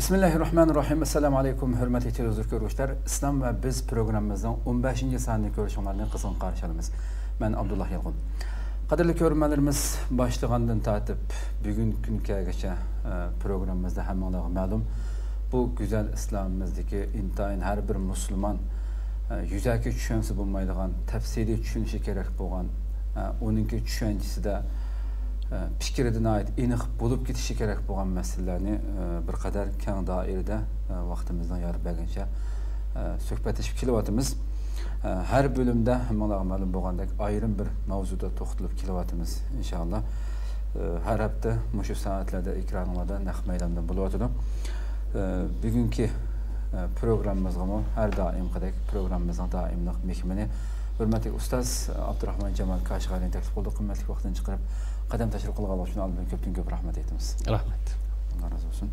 Bismillahirrahmanirrahim. Assalamu alaykum, hurmatli televizor ko'ruvchilar. Islom va biz programmamizning 15-sonini ko'rishinglarni qizg'in qarshi olamiz. Men Abdullah Yalg'un. Qadrli ko'ruvchilarimiz, boshlagandan tortib bugungi kungacha programmamizda hammalarga ma'lum, bu go'zal islomimizdagi intayin har bir musulmon yuzaki tushunsa bo'lmaydigan, tafsiliy tushunishi kerak bo'lgan, uninki tushunchisida fikridan ait aniq bo'lib ketishi kerak bo'lgan masalalarni bir qadar keng doirada vaqtimizdan yorib bergancha suhbatlashib kelyapmiz. Har bölümde hammalarga ma'lum bo'lgandek ayrim bir mavzuda to'xtalib kelyapmiz inshaalloh. Har hafta mushu soatlarda ekranlarda naq maydonda bo'layotdi. Bugungi programmamizga har doimgidek programmamizning doimlik mehmoni hurmatli ustoz Abdurahmon Jamal Qashqarining taklif qildi. Qimmatli vaqtini chiqarib qadam tashrif qilgan uchun albatta ko'p rahmat aytamiz. Rahmat. Allah razı olsun.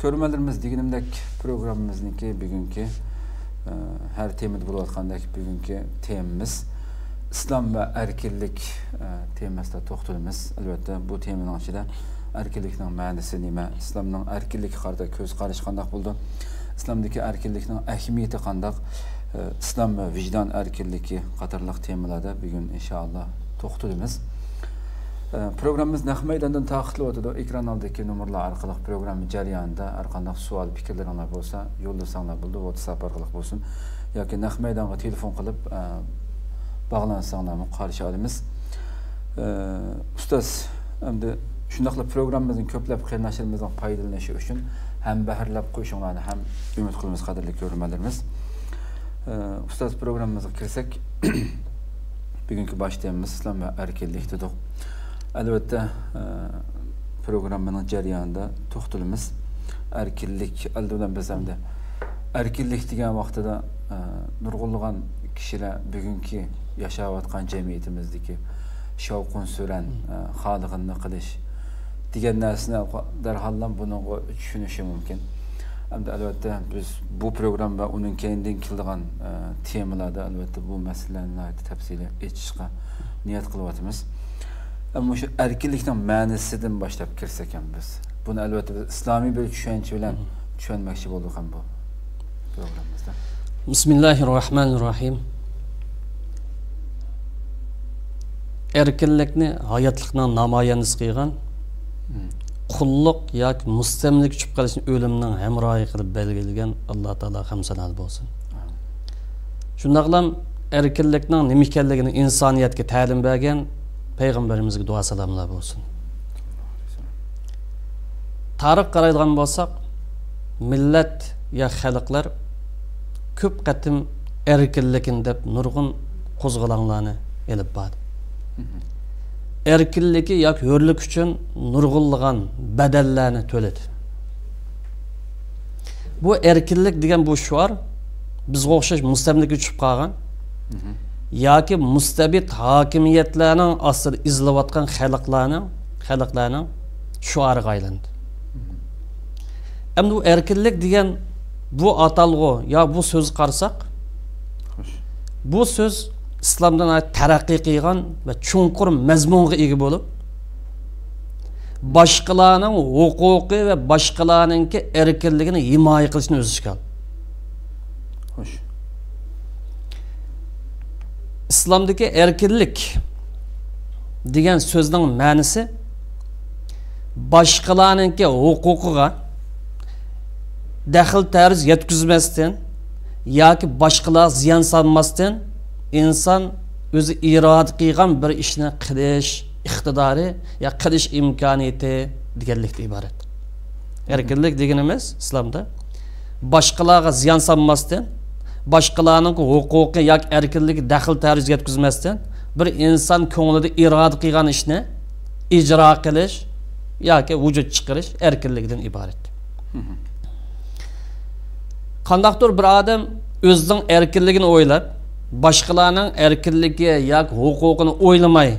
Ko'rmalarimiz deganimdek programmamizniki bugungi her temada bo'layotgandek bugungi temamiz islom va erkinlik temasida to'xtalamiz. Albatta bu temaning ichida erkinlikning ma'nosi nima, islomning erkinlikka qarata ko'z qarashi qanday bo'ldi, islomdagi erkinlikning ahamiyati qanday, islom va vijdon erkinligi qatorliq temalarda bugun inshaalloh to'xtalamiz. Programmamiz naq maydondan taqdirlayotdi. Ekran oldidagi nomerlar orqali program jarayonida har qanday savol, fikrlaringiz bo'lsa, yo'llasanglar bo'ldi, WhatsApp orqali bo'lsin yoki naq maydonga telefon qilib bog'lansanglar qarshi olamiz. Ustoz, endi shundaqla programmamizning ko'plab qiyinchiliklardan foydalanishi uchun ham bahrlab qo'yishinglarni ham umid qilamiz, qadrli ko'ruvchilarimiz. Ustoz, programmamizga kirsak, bugungi bosh temamiz islom va erkinlik dedik. Albatta programmaning jarayonida to'xtalamiz. Erkinlik albatta biz hamda erkinlik degan vaqtida nurg'unlagan kishilar bugungi yashayotgan jamiyatimizdagi shavqun suran, xolig'ini qilish degan narsani darhol buni tushunishi mumkin. Hamda albatta biz bu program va uning keyindan keladigan temalarda albatta bu masalalarni tafsili aytishga niyat qilyapmiz. Ama şu erkinlikning ma'nosidan boshlab kirsak ham biz buni albatta islomiy bir tushuncha bilan tushunmoqchi bo'ldik ham bu programmamizda. Bismillahirrahmanirrahim. Erkinlikni hayotlikning namoyandasi qilgan, qulluq yoki mustamlik tushib qolishni o'limning hamrohi qilib belgilagan Alloh taolo hamsanal bo'lsin. Shundaqlam erkinlikning nima ekanligini insoniyatga ta'lim bergan Peygamberimizge dua salamlar olsun. Tarix qaraydigan bo'lsak, millet ya xalqlar ko'p qatim erkinlikin deb nurg'un qo'zg'alonlarni elib bordi. Erkinligi yoki hurlik uchun nurg'unlagan badallarni to'ladi. Bu erkinlik degan bu shuar bizga o'xshash mustamlikka tushib qolgan yoki mustabid hokimiyatlarning ostida izlayotgan xalqlarning shuariga aylandi. Endi bu erkinlik degan bu atalg'u ya bu so'z qarsak, bu so'z islomdan taraqqiy qilgan va chunqur mazmunga ega bo'lib, boshqalarning huquqi va boshqalarningki erkinligini himoya qilishni o'z ichiga oldi. Xo'sh. İslamdaki erkinlik degan so'zning ma'nosi boshqalarningki huquqiga daxl tarz yetkazmasdan yoki boshqalar ziyon solmasdan inson o'zi iroda qilgan bir ishni qilish iqtidori ya qilish imkoniyati deganlikdan iborat. Erkinlik deganimiz islomda boshqalarga ziyon solmasdan, başkalarının hukuki yak erkinlik daxil tarz yetkazmasdan bir insan ko'nglida iroda qilgan ishni ijro qilish yoki vujud chiqarish erkinlikdan iborat. Qandaqdir bir odam o'zining erkinligini o'ylab, boshqalarning erkinligi yoki huquqini o'ylamay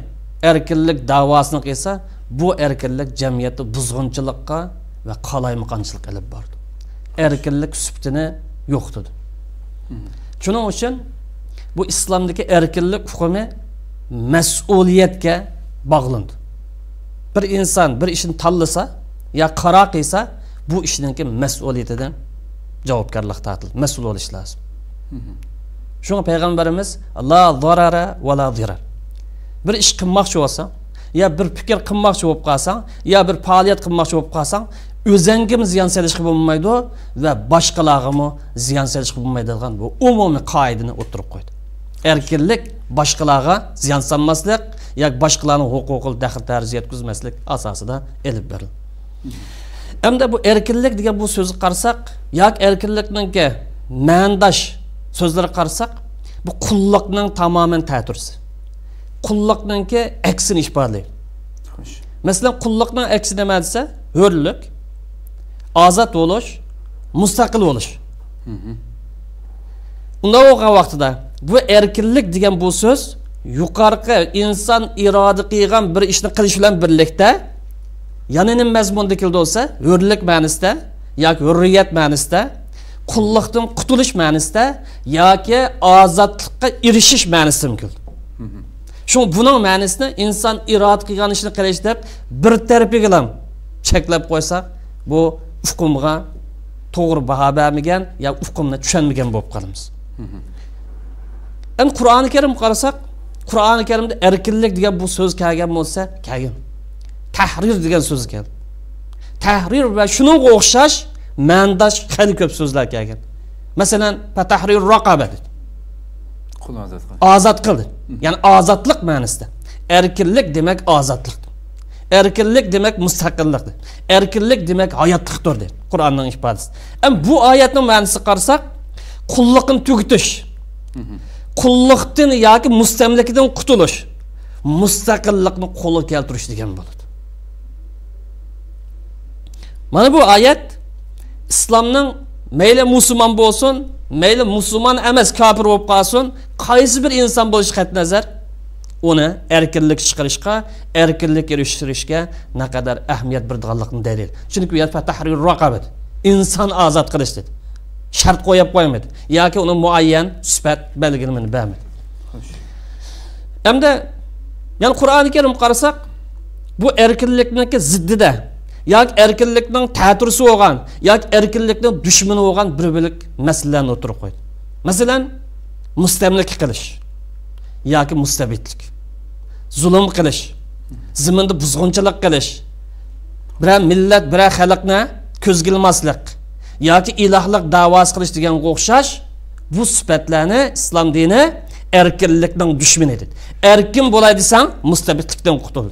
erkinlik da'vosini qilsa, bu erkinlik jamiyatda buzg'unchilikqa va qalaymaqonchilikqa olib bordi. Erkinlik sifatini yo'qotdi. Şunun için bu İslam'daki erkinlik hukmi mas'uliyetke bağlandı. Bir insan bir işini tanlasa ya qaro qilsa, bu ishninki mas'uliyatidan javobgarlik tortiladi, mas'ul bo'lish lozim. Shunga payg'ambarimiz la zarara va la zirar. Bir ish qilmoqchi bo'lsang, ya bir fikr qilmoqchi bo'lib qolsang, ya bir faoliyat qilmoqchi bo'lib qolsang, o'zingga ziyon solishga bo'lmaydi va boshqalarga ziyon solishga bo'lmaydi degan bu umumiy qoidani o'tirib qo'ydi. Erkinlik boshqalarga ziyon solmaslik yoki boshqalarning huquqiga daxl tarz yetkazmaslik asosida elib berildi. Hamda bu erkinlik degan bu so'zni qarasak, yoki erkinlikningki ma'nodash so'zlarga qarasak, bu qulluqning tamoman ta'tirisi. Qulluqningki aksini ifodalaydi. Xo'sh. Masalan, qulluqning aksi nima desa, hurlik, ozod bo'lish, mustaqil bo'lish. Unda o'qigan vaqtida bu erkinlik degan bu so'z yuqorqi inson iroda qilgan bir ishni qilish bilan birlikda yanining mazmunda keldi bo'lsa, hurlik ma'nosida yoki hurriyat ma'nosida, qulluqdan qutulish ma'nosida yoki ozodlikka erishish ma'nosida keldi. Shu buning ma'nosini inson iroda qilgan ishni qilish deb bir tarafiga ham cheklab qo'ysak, bu hukmga to'g'ri baho bermagan yoki hukmni tushunmagan bo'lib qolamiz. Endi Qur'oni Karim qarasak, Qur'oni Karimda erkinlik degan bu so'z kelgan bo'lsa, kelgan. Tahrir degan so'z keldi. Tahrir va shuningga o'xshash ma'nodash xil ko'p so'zlar kelgan. Masalan, tahrir raqaba dedi. Ozod qildi. Ya'ni ozodlik ma'nosida. Erkinlik demak ozodlik. Erkinlik demak mustaqillikdir. Erkinlik demak hayotlikdir dedi Qur'onning ifodasi. Ham bu oyatning ma'nosini qarasak, qulluqni tugutish. Qulluqdan yoki mustamlikadan qutulish, mustaqillikni qo'lga keltirish degan bo'ladi. Mana bu oyat islomning mayli musulmon bo'lsin, mayli musulmon emas kofir bo'lib qolsin, qaysi bir inson bo'lish qat nazar uni erkinlik chiqarishga, erkinlik erishtirishga naqadar ahamiyat berganligini dalil. Chunki bu yerda tahrir raqabat, inson ozod qilish dedi. Shart qo'yib qo'ymadı yoki uni muayyan sifat belgilamini bermadi. Hamda yani Qur'oni Karim qarasak, bu erkinlikning ziddida yoki erkinlikning ta'tirisi bo'lgan yoki erkinlikning dushmani bo'lgan bir bilik masalalarni o'tirib qo'ydi. Masalan, mustamlik qilish yoki mustabidlik, zulm qilish, zaminda buzg'unchilik qilish, biror millat, biror xalqni ko'zga ilmaslik yoki ilohlik da'vosi qilish deganga o'xshash bu sifatlarni islom dini erkinlikning dushmani dedi. Erkin bo'lay desang, mustabidlikdan qutul.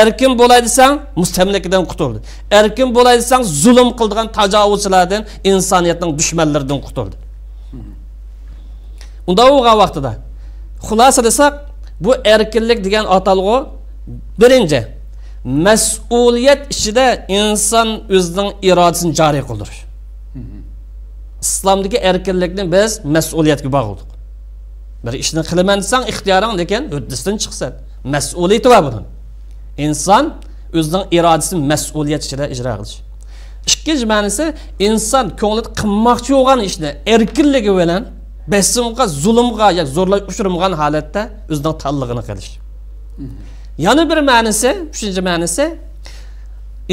Erkin bo'lay desang, mustamlikdan qutul. Erkin bo'lay desang, zulm qilgan tajovuzchilardan, insoniyatning dushmanlaridan qutul. Unda o'qigan vaqtida xulosa desak, bu erkinlik degan atalg'u birinchi mas'uliyat ichida inson o'zining irodasini joriy qildirish. İslamdagi erkinlikni biz mas'uliyatga bog'ladik. Bir ishni qilaman desang, ixtiyoring lekin o'ddisidan chiqsa, mas'uliyati bor buning. İnson o'zining irodasini mas'uliyat ichida ijro qilish. Ikkinchi ma'nosi, inson ko'nglida qilmoqchi bo'lgan ishni erkinligi bilan besimga, zulmga yoki zo'rlash uchirmagan holatda o'zining tanlig'ini qilish. Yana bir ma'nosi, uchinchi ma'nosi,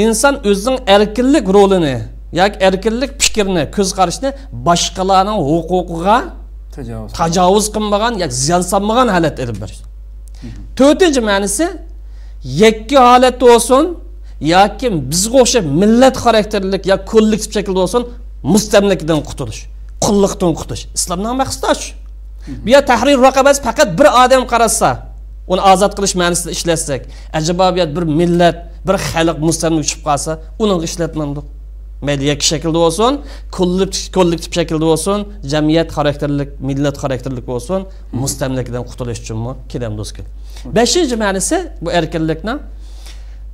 inson o'zining erkinlik rolini yoki erkinlik fikrini, ko'z qarashni boshqalarning huquqiga tajovuz qilmagan yoki ziyon solmagan holatda olib berish. To'rtinchi ma'nosi, yakka holatda bo'lsin yoki bizga o'xshab millat xarakterlik yoki kollektiv shaklda bo'lsin, mustamlikadan qutulish, qulluqdan qutulish. Islomning maqsadi shu. Bu yer tahrir raqabasi faqat bir odam qarasa, uni ozod qilish ma'nosida ishlatsak, ajabo bir millat, bir xalq mustamlik tushib qolsa, uni ishlatmaydi. Mayli yakka shaklda bo'lsin, kollektiv shaklda bo'lsin, jamiyat xarakterlik, millat xarakterlik bo'lsin, mustamlikadan qutulish uchunmi kelam do'stlar. 5-chi ma'nosi bu erkinlikning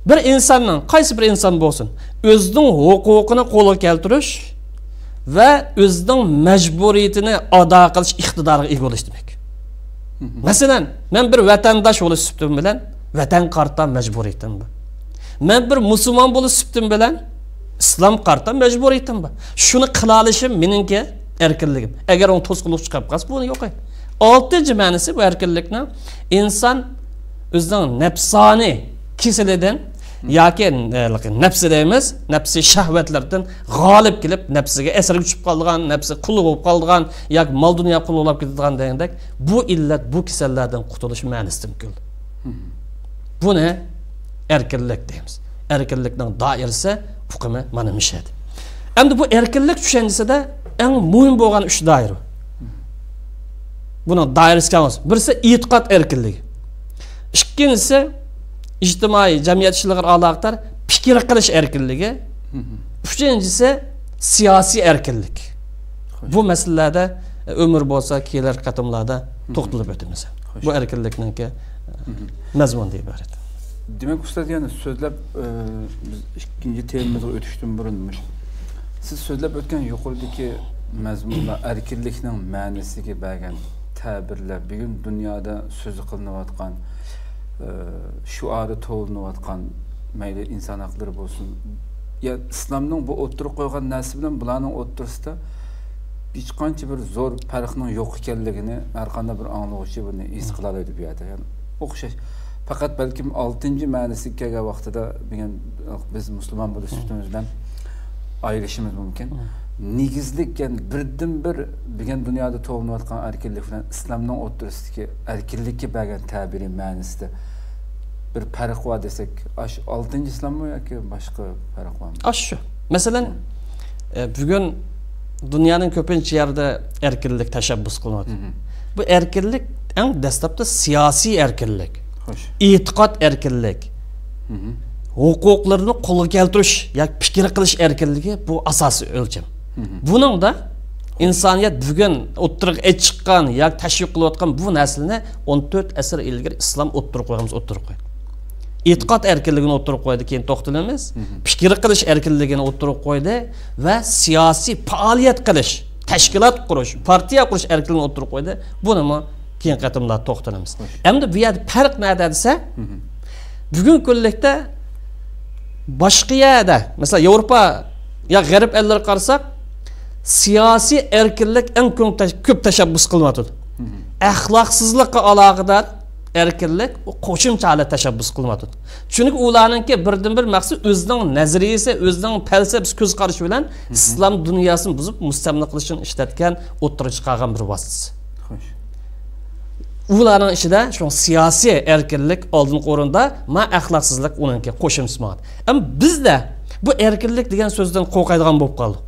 bir insonning, qaysi bir inson bo'lsin, o'zining huquqini qo'lga keltirish va o'zining majburiyatini ado qilish iqtidoriga ega bo'lish demak. Masalan, men bir vatandosh bo'lish siftim bilan vatan qarta majburiyatim bor. Men bir musulmon bo'lish siftim bilan islom qarta majburiyatim bor. Shuni qila olishim meningki erkinligim. Agar uni to'sqinlik chiqib qolsa, buni yo'qay. 6-chi ma'nosi bu erkinlikning inson o'zining nafsoniy kesalidan yoki nafsi deymiz, nafsi shahvatlardan g'olib kelib, nafsiga asir tushib qolgan, nafsi qul bo'lib qolgan, yoki mol dunyo qul bo'lib ketgan degandek, bu illat, bu kasallardan qutulish ma'nosi mumkin. Buni erkinlik deymiz. Erkinlikning doirasi hukmi mana mishadi. Endi bu erkinlik tushunchasida eng muhim bo'lgan 3 doira. Buni doirasi qanday? Birisi e'tiqod erkinligi. Ikkinchisi ijtimoiy jamiyat ishlariga aloqador fikr qilish erkinligi. Uchinchisi siyosiy erkinlik. Bu masalalarda umr bo'lsa, kelar qatimlarda to'xtalib o'tamiz. Bu erkinlikninki mazmun deb iborat. Demek ustoz, yani so'zlab biz ikkinchi temamizga o'tishdan burunmish. Siz so'zlab o'tgan yuqoridagi mazmunlar erkinlikning ma'nosiga bergan ta'birlar bugun dunyoda so'zi qilinayotgan, shuari to'linayotgan, mayli inson haqlari bo'lsin, ya islomning bu o'tirib qo'ygan narsa bilan bularning o'rtasida hech qancha bir zo'r farqning yo'q ekanligini har qanday bir anglovchi buni his qila oladi bu yerda. Yani o'xshash. Fakat belki 6. ma'nosiga kelgan vaqtida biz musulmon bo'lish ustimizdan ayrılışımız mümkün. Negizlik, yani birdan-bir bugun dunyoda to'g'lanayotgan erkinlik bilan islomning o'rtasidagi erkinlikka bergan ta'biri ma'nosida bir farq bor desak, 6-chi islommi yoki boshqa farq bormi? Shu. Masalan, bugun dunyoning ko'pincha yerda erkinlik tashabbus qilinadi. Bu erkinlik eng dastlabda siyosiy erkinlik. E'tiqod erkinlik. Huquqlarni qo'lga keltirish yoki fikr qilish erkinligi bu asosiy o'lcham. Buning da insoniyat bugun o'ttirib chiqqan yoki tashviq qilayotgan bu naslni 14 asr ilgari islom o'ttirib qo'yganmiz, o'ttirib qo'ydi. E'tiqod erkinligini o'ttirib qo'ydi, keyin to'xtalamiz. Fikr qilish erkinligini o'ttirib qo'ydi va siyosiy faoliyat qilish, tashkilot qurish, partiya qurish erkinligini o'ttirib qo'ydi. Buni keyin qatimlar to'xtalamiz. Endi bu yerda farq nima desa, bugun kunlikda boshqa yerda, masalan, Yevropa ya g'arb ellarga qarasak, siyosiy erkinlik eng ko'p tashabbus qilinadi. Axloqsizlikqa aloqador erkinlik qo'shimcha tashabbus qilinadi. Chunki ularningki birdan-bir maqsad o'zining nazariyasi, o'zining falsafasi, ko'z qarashi bilan islom dunyosini buzib mustamlika qilishni ishlatgan o'tirib chiqargan bir vositasi. Xo'sh. Ularning ichida shu siyosiy erkinlik oldingi o'rinda, ma axloqsizlik uningki qo'shimchasi bor. Ammo bizda bu erkinlik degan so'zdan qo'rqadigan bo'lib qoldi.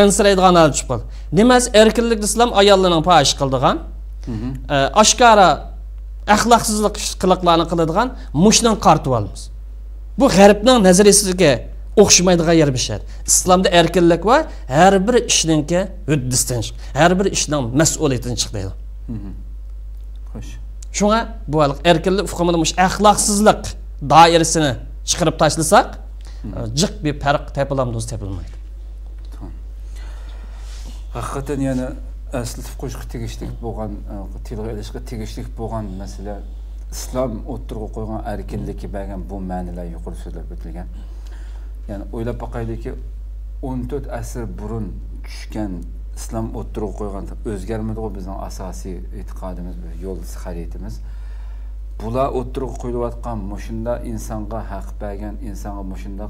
Ansiraydigan hol tushib qoldi. Demak, erkinlik islom ayollarning fahish qildigan, oshkora axloqsizlik qiliqlarni qiladigan mushning qartib olamiz. Bu g'arbning nazariyasiga o'xshamaydigan yer bir şey. İslamda erkinlik var, her bir ishninki huddisidan chiq, her bir ishning mas'uliyatidan chiq deydi. Xo'sh. Shunga bu erkinlik hukmida mush axloqsizlik doirasini chiqarib tashlasak, jiq bir farq topilamiz, topilmaydi. Haqiqatan yani asli qo'shib tegishlik bo'lgan, tilga ilishga tegishlik bo'lgan masala islom o'tirib qo'ygan erkinlikka bergan bu ma'nolar yuqori so'zlab o'tilgan. Yani o'ylab boqaylikki 14 asr burun tushgan islom o'tirib qo'ygan o'zgarmadi bizning asosiy e'tiqodimiz, yo'l xaritimiz. Bular o'tirib qo'yilayotgan mushunda insonga haq bergan, insonga mushunda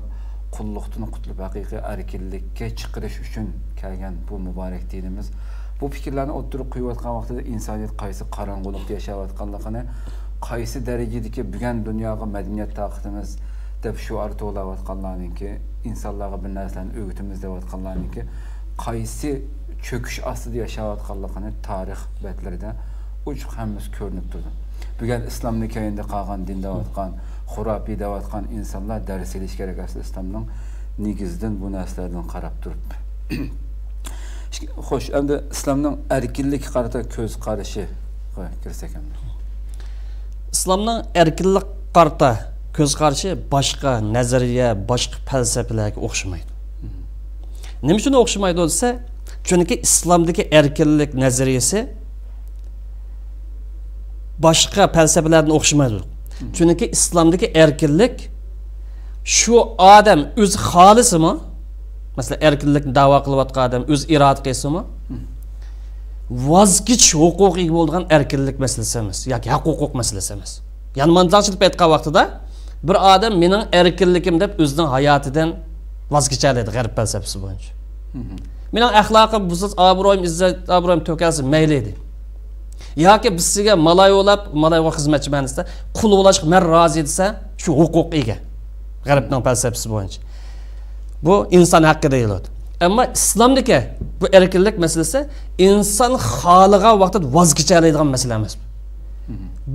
qulluqdan qutulib haqiqiy erkinlikka chiqarish uchun kelgan bu muborak dinimiz. Bu fikrlarni o'tirib qo'yayotgan vaqtida insoniyat qaysi qorong'ulikda yashayotganligini, qaysi darajadagi bugun dunyoga madaniyat taqdimiz deb shuar to'layotganlarningki, insonlarga bir narsalarni o'g'itimiz deyotganlarningki, qaysi cho'kish ostida yashayotganligini tarix betlarida uchuq hammasi ko'rinib turdi. Bugun islomni keyinda qolgan din deyotgan, xurafiy deyotgan insonlar dars olish kerak aslida islomning negizidan bu narsalardan qarab turib. Xo'sh, endi islomning erkinlik qarata ko'z qarashi kirsak ham. İslamning erkinlik qarata ko'z qarashi boshqa nazariya, boshqa falsafalarga o'xshamaydi. Nima uchun o'xshamaydi desa, chunki islomdagi erkinlik nazariyasi boshqa falsafalardan o'xshamaydi. Chunki islomdagi erkinlik shu odam o'zi xolisimi? Masalan, erkinlikni da'vo qilayotgan odam o'z iroda qilsimi? Voz kechish huquqiy bo'lgan erkinlik masalasi emas yoki huquq masalasi emas. Ya'ni manzilchilik aytgan vaqtida bir adam mening erkinligim deb o'zining hayotidan voz kechadi g'arb falsafasi bo'yicha. Mening axloqim buzilsa, obro'yim, izzat, obro'yim to'kalsa mayli edi. Yoki biz sizga malay olab, malay va xizmatchi ma'nosida qul bo'lishga men rozi desa, shu huquq ega. G'arbning falsafasi bo'yicha. Bu inson haqqi deyiladi. Ammo islomdagi bu erkinlik masalasi inson xohlagan vaqtda voz kechadigan masala emas.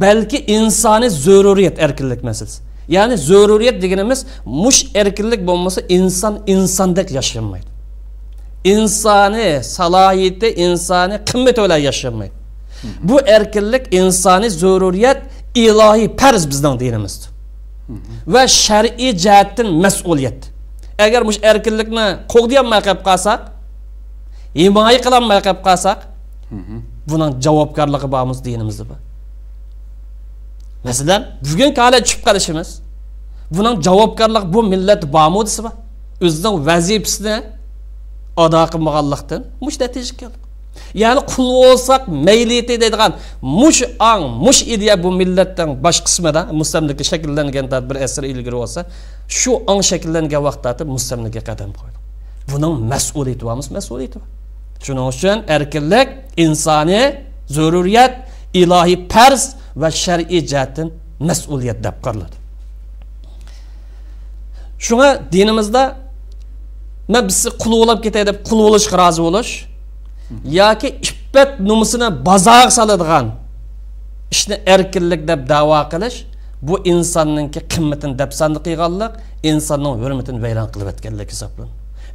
Balki insoniy zaruriyat erkinlik masalasi. Ya'ni zaruriyat deganimiz mush erkinlik bo'lmasa inson insondek yashamaydi. İnsani salohiyati, insani qimmati bilan yashamaydi. Bu erkinlik insoniy zaruriyat, ilohiy farz bizning dinimizda. Ve shar'iy jihatdan mas'uliyat. Agar mush erkinlikni qo'g'diyolmay qolib qolsak, himoya qilolmay qolib qolsak, buning javobgarligi bormiz dinimizda bu. Masalan, bugun qala tushib qolishimiz, buning javobgarligi bu millat bormi desa, o'zining vazifasini ado qilmaganlikdan mush natija keldi. Yani qul olsak meyliyeti deydigan mush ang, mush ideya bu millatdan bosh qismida mustamlika shakllangan bir asr ilgari olsa, shu ang shakllangan vaqtda mustamlika qadam qo'ydi. Buning mas'uliyati bormi? Mas'uliyati bor. Shuning uchun erkinlik insoniy zaruriyat, ilohiy farz va shar'iy jihatdan mas'uliyat deb qaraladi. Shunga dinimizda men bizni qul bo'lib ketay deb qul bo'lishga rozi bo'lish yoki iffat nomusini bozor soladigan ishni erkinlik deb da'vo qilish bu insonninki qimmatini deb sandiq qilganlik, insonning hurmatini vayron qilib o'tganlik hisoblanadi.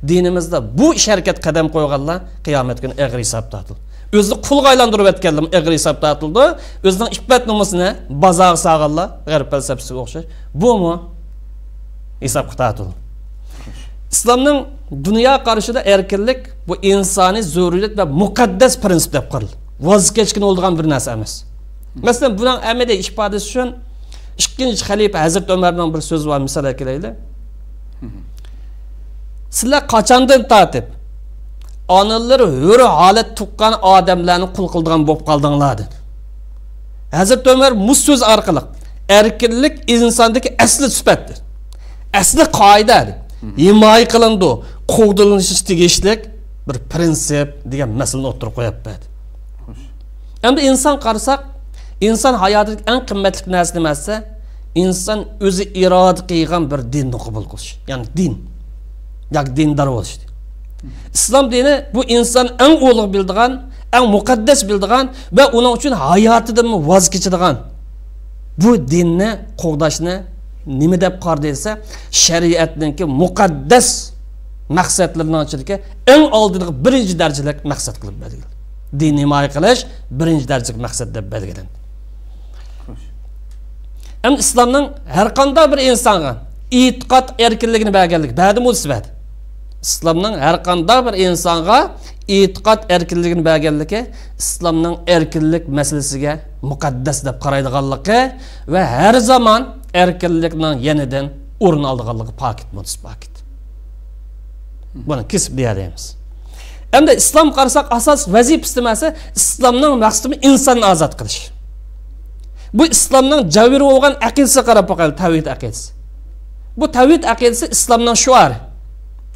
Dinimizda bu ish harakat qadam qo'yganlar qiyomat kuni og'ir hisob tortildi. O'zini qulga aylantirib o'tganlar og'ir hisob tortildi. O'zining iffat nomusini bozor solganlar g'arb falsafasiga o'xshash. Bu-mu hisob tortildi. İslamның dünya qarşıda erkinlik bu insani zaruriyat ve muqaddas prinsip deb qaraladi. Voz kechkin oldigan bir narsa emas. Masalan, buning amaliy ifodasi uchun 2-xalifa Hazrat Ömerning bir so'zi var, misol kelaylik. Sizlar qachondan tortib onalari hur holat tuqqan odamlarni qul qildigan bo'lib qoldinglar dedi. Hazrat Ömer bu so'z orqali erkinlik insondagi asli sifatdir. Asli qoidadir. Himoya qilindi, qo'g'dilinishi tegishlik bir prinsip degan masalani o'tirib qo'yapti. Endi inson qarasak, inson hayotidagi eng qimmatli narsa nimasi? Inson o'zi iroda qilgan bir dinni qabul qilish. Ya'ni din. Yoki dindor bo'lish. Islom dini bu inson eng ulug' bildigan, eng muqaddas bildigan va uning uchun hayotidan voz kechadigan bu dinni qo'g'dashni nima deb qardaysa, shariatninki muqaddas maqsadlarining ichidagi eng oldingi birinchi darajalik maqsad qilib belgiladi. Din himoya qilish birinchi darajalik maqsad deb belgilandi. Ham islomning har qanday bir insonga e'tiqod erkinligini berganlik, ba'di musbat. Islomning har qanday bir insonga e'tiqod erkinligini berganligi islomning erkinlik masalasiga muqaddas deb qaraydiganligi va har zaman erkinlikning yenidan o'rin olganligi pokit mutis pokit. Buni kesib deyamiz. Endi islom qarasak asos vazifasi nimasi? Islomning maqsadi insonni ozod qilish. Bu islomning javiri bo'lgan aqidasiga qarab boqaylik, tavhid aqidasi. Bu tavhid aqidasi islomning shuari.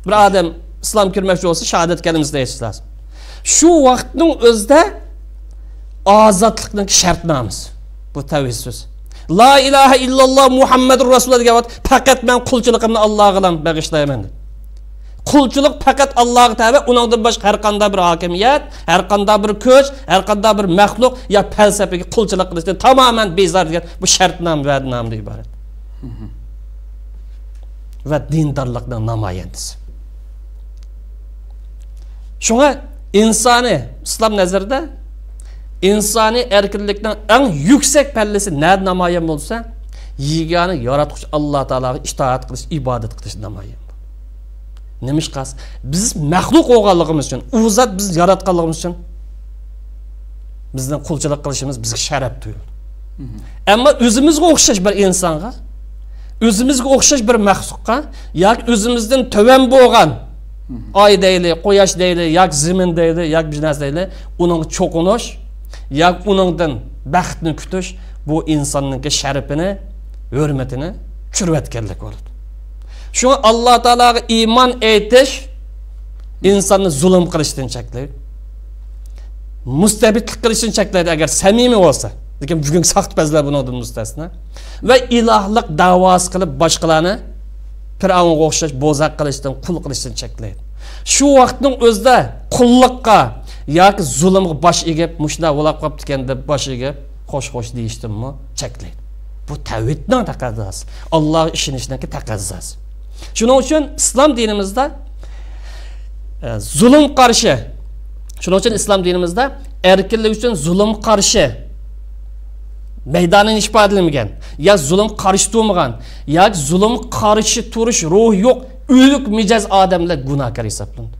Bir odam islom kirmoqchi bo'lsa, shahodat kalimasini aytish lozim. Shu vaqtning o'zida ozodlikning shartnomasi. Bu tavhid so'zi. La ilaha illalloh Muhammadur Rasululloh degan vaqt faqat men qulchiligimni Allohga bag'ishlayman. Qulchilik faqat Allohga tabe, uningdan boshqa har qanday bir hokimiyat, har qanday bir kuch, har qanday bir maxluq ya falsafaga qulchilik qilishdan tamoman bezor degan bu shartnom va va'dnomdan iborat. Va dindorlikning namoyandasi. Shunga insoni islom nazarida insoniy erkinlikning eng yuksak pallasi nada namoyon bo'lsa, yegani yaratuvchi Alloh taologa itoat qilish, ibodat qilish namoyon. Nima qas? Biz maxluq bo'lganligimiz uchun, u zot biz yaratganligimiz uchun bizning qulchilik qilishimiz bizga sharaf tuyuldi. Ammo o'zimizga o'xshash bir insonga, o'zimizga o'xshash bir maxluqqa yoki o'zimizdan to'van bo'lgan oy deyli, quyosh deyli, yoki zamin deyli, yoki bir narsa deyli, uning cho'qinish yoki uningdan baxtni kutish bu insonning sharafini, hurmatini çürüyotganlik bo'ladi. Shunga Alloh taolaga iymon aytish insonni zulm qilishdan cheklaydi. Mustabidlik qilishdan cheklaydi agar samimiy bo'lsa. Lekin bugungi saxtbazlar bundan mustasno. Va ilohlik da'vosi qilib boshqalarni Fir'avnga o'xshash bo'zaq qilishdan, qul qilishdan cheklaydi. Shu vaqtning o'zida qullikqa yoki zulmga bosh egib, mushna bo'lib qolibdi ekan deb bosh egib, xo'sh deyishdimmi, cheklaydi. Bu tavhidning taqozosi, Alloh ishonishning taqozosi. Shuning uchun islom dinimizda zulm qarshi, shuning uchun islom dinimizda erkinlik uchun zulm qarshi meydanın ifadalamagan, ya zulm qarshi turmagan, ya zulm qarshi turish ruh yo'q, o'lik mijoz odamlar gunohkor hisoblanadi.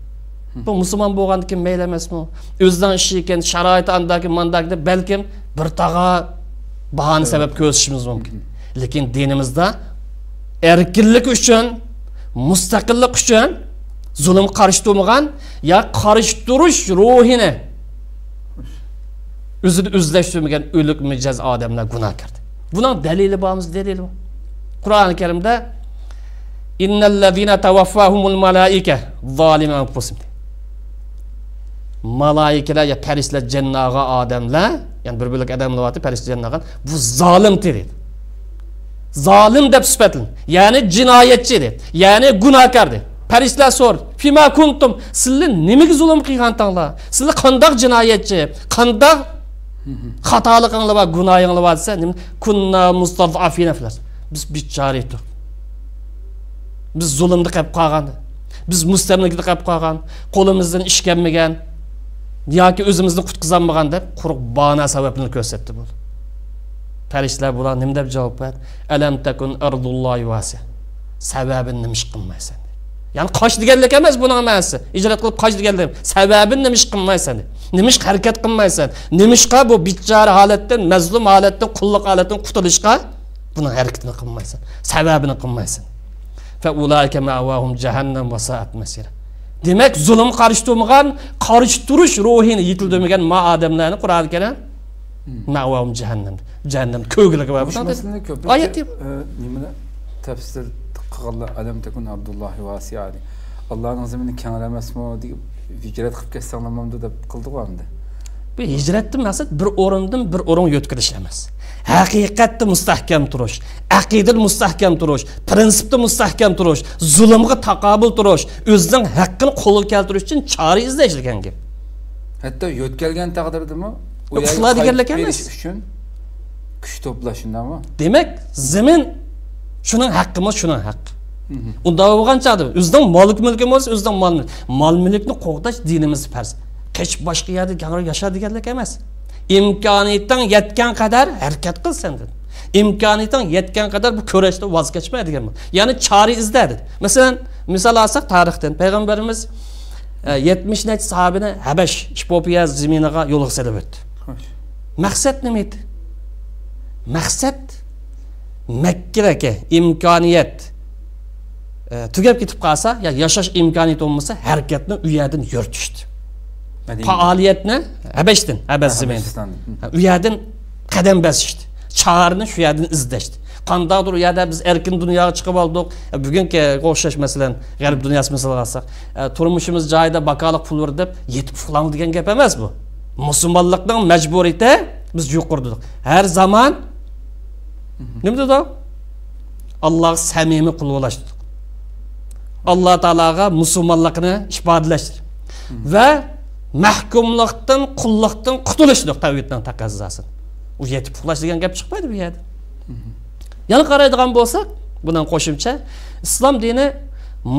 Bu musulmon bo'lgandan keyin mayli emasmi? O'zidan ish ekan, sharoit andagi mandagida balkim bir tag'a bahona sabab ko'rsatishimiz mumkin. Lekin dinimizda erkinlik uchun, mustaqillik uchun zulm qarshi turmagan, ya qarshi turish ruhini o'zini o'zlashtirmagan o'lik mijoz odamlar gunohkor. Buning dalili bormiz, dalili bor. Qur'oni Karimda innallazina tawaffahumul malaika zalimun anfusihim. Malaikalar ya farishtalar jannaga odamlar, ya'ni bir bo'lak odamlar vaqti farishtalar jannaga bu zolim dedi. Zolim deb sifatlan, ya'ni jinoyatchi dedi, ya'ni gunohkor dedi. Farishtalar so'r, "Fima kuntum? Sizlar nimaga zulm qilgandinglar? Sizlar qanday jinoyatchi, qanday xatolig'inglar va gunohinglar va desa, kunna mustad'afina filar. Biz bichora edik. Biz zulmni qilib qolgan. Biz mustamlikni qilib qolgan, qo'limizdan ish kelmagan yoki o'zimizni qutqizolmagan deb quruq bahona sababini ko'rsatdi bu. Farishtalar bular nima deb javob berdi? Alam takun ardullohi wasi. Sababini nima ish qilmaysan? Ya'ni qoch deganlik emas buning ma'nosi. Ijrat qilib qoch deganlik. Sababini nima ish qilmaysan? Nima ish harakat qilmaysan? Nima ishqa bu bichora holatdan, mazlum holatdan, qulluq holatdan qutulishga buning harakatini qilmaysan. Sababini qilmaysan. Fa ulaika ma'wahum jahannam wa sa'at masira. Demak, zulm qarshi turmagan, qarshi turish ruhini yetildirmagan ma odamlarni Qur'on Karim ma'wahum jahannam. Jahannam ko'gligi va bu oyat nimada tafsir qilganlar alam takun Abdullohi vasiyali. Allohning zamini keng emasmi deb hijrat qilib ketsanlamamda deb qildi-ku endi. Bu hijratdan maqsad bir o'rindan bir o'rin yo'tkilish emas. Haqiqatda mustahkam turish, aqidada mustahkam turish, prinsipda mustahkam turish, zulmga taqobil turish, o'zining haqqini qo'lga keltirish uchun chora izlashgan gap. Hatto yo'tkalgan taqdirdami? Ular deganlik emas uchun kuch to'plashindami? Demak, zamin shuning haqqimiz, shuning haqqi. Unda bo'lganchadi, o'zining mol-mulki bo'lsa, o'zining mol-mulkni qo'g'dash dinimiz farz. Hech boshqa yerda g'amra yashadiganlik emas. İmkaniyetten yetken kadar harakat qil sen dedi. İmkaniyetten yetken kadar bu kurashda voz kechmaydigan bu. Ya'ni chora izladi. Masalan, misol olsak tarixdan payg'ambarimiz 70 sahabini Habash Ishpopiya zaminiga yo'l qilib o'tdi. Maqsad nima edi? Maqsad Makkaga imkoniyat tugab ketib qolsa, ya yashash imkoniyati bo'lmasa, harakatni u yerdan yuritishdi. Faaliyetni Habashdan, Habas zaminidan. U yerdan qadam bosishdi. Chorni shu yerdan izlashdi. Qandaydir u yerda biz erkin dunyoga chiqib oldik. Bugungi o'xshash masalan, g'arb dunyosi misol olsak, turmushimiz joyida bakolik pul deb yetib uxlang degan gap emas bu. Musulmonlikning majburiyati biz yuqurdik. Har zaman nima dedi? Alloh samimiy qul bo'lishdi. Alloh taolaga musulmonlikni ifodalashdi. Va mahkumlikdan, qullikdan qutulishdir tavhidning taqozosi. U yetib uxlash degan gap chiqmaydi bu yerda. Yana qaraydigan bo'lsak, bundan qo'shimcha islom dini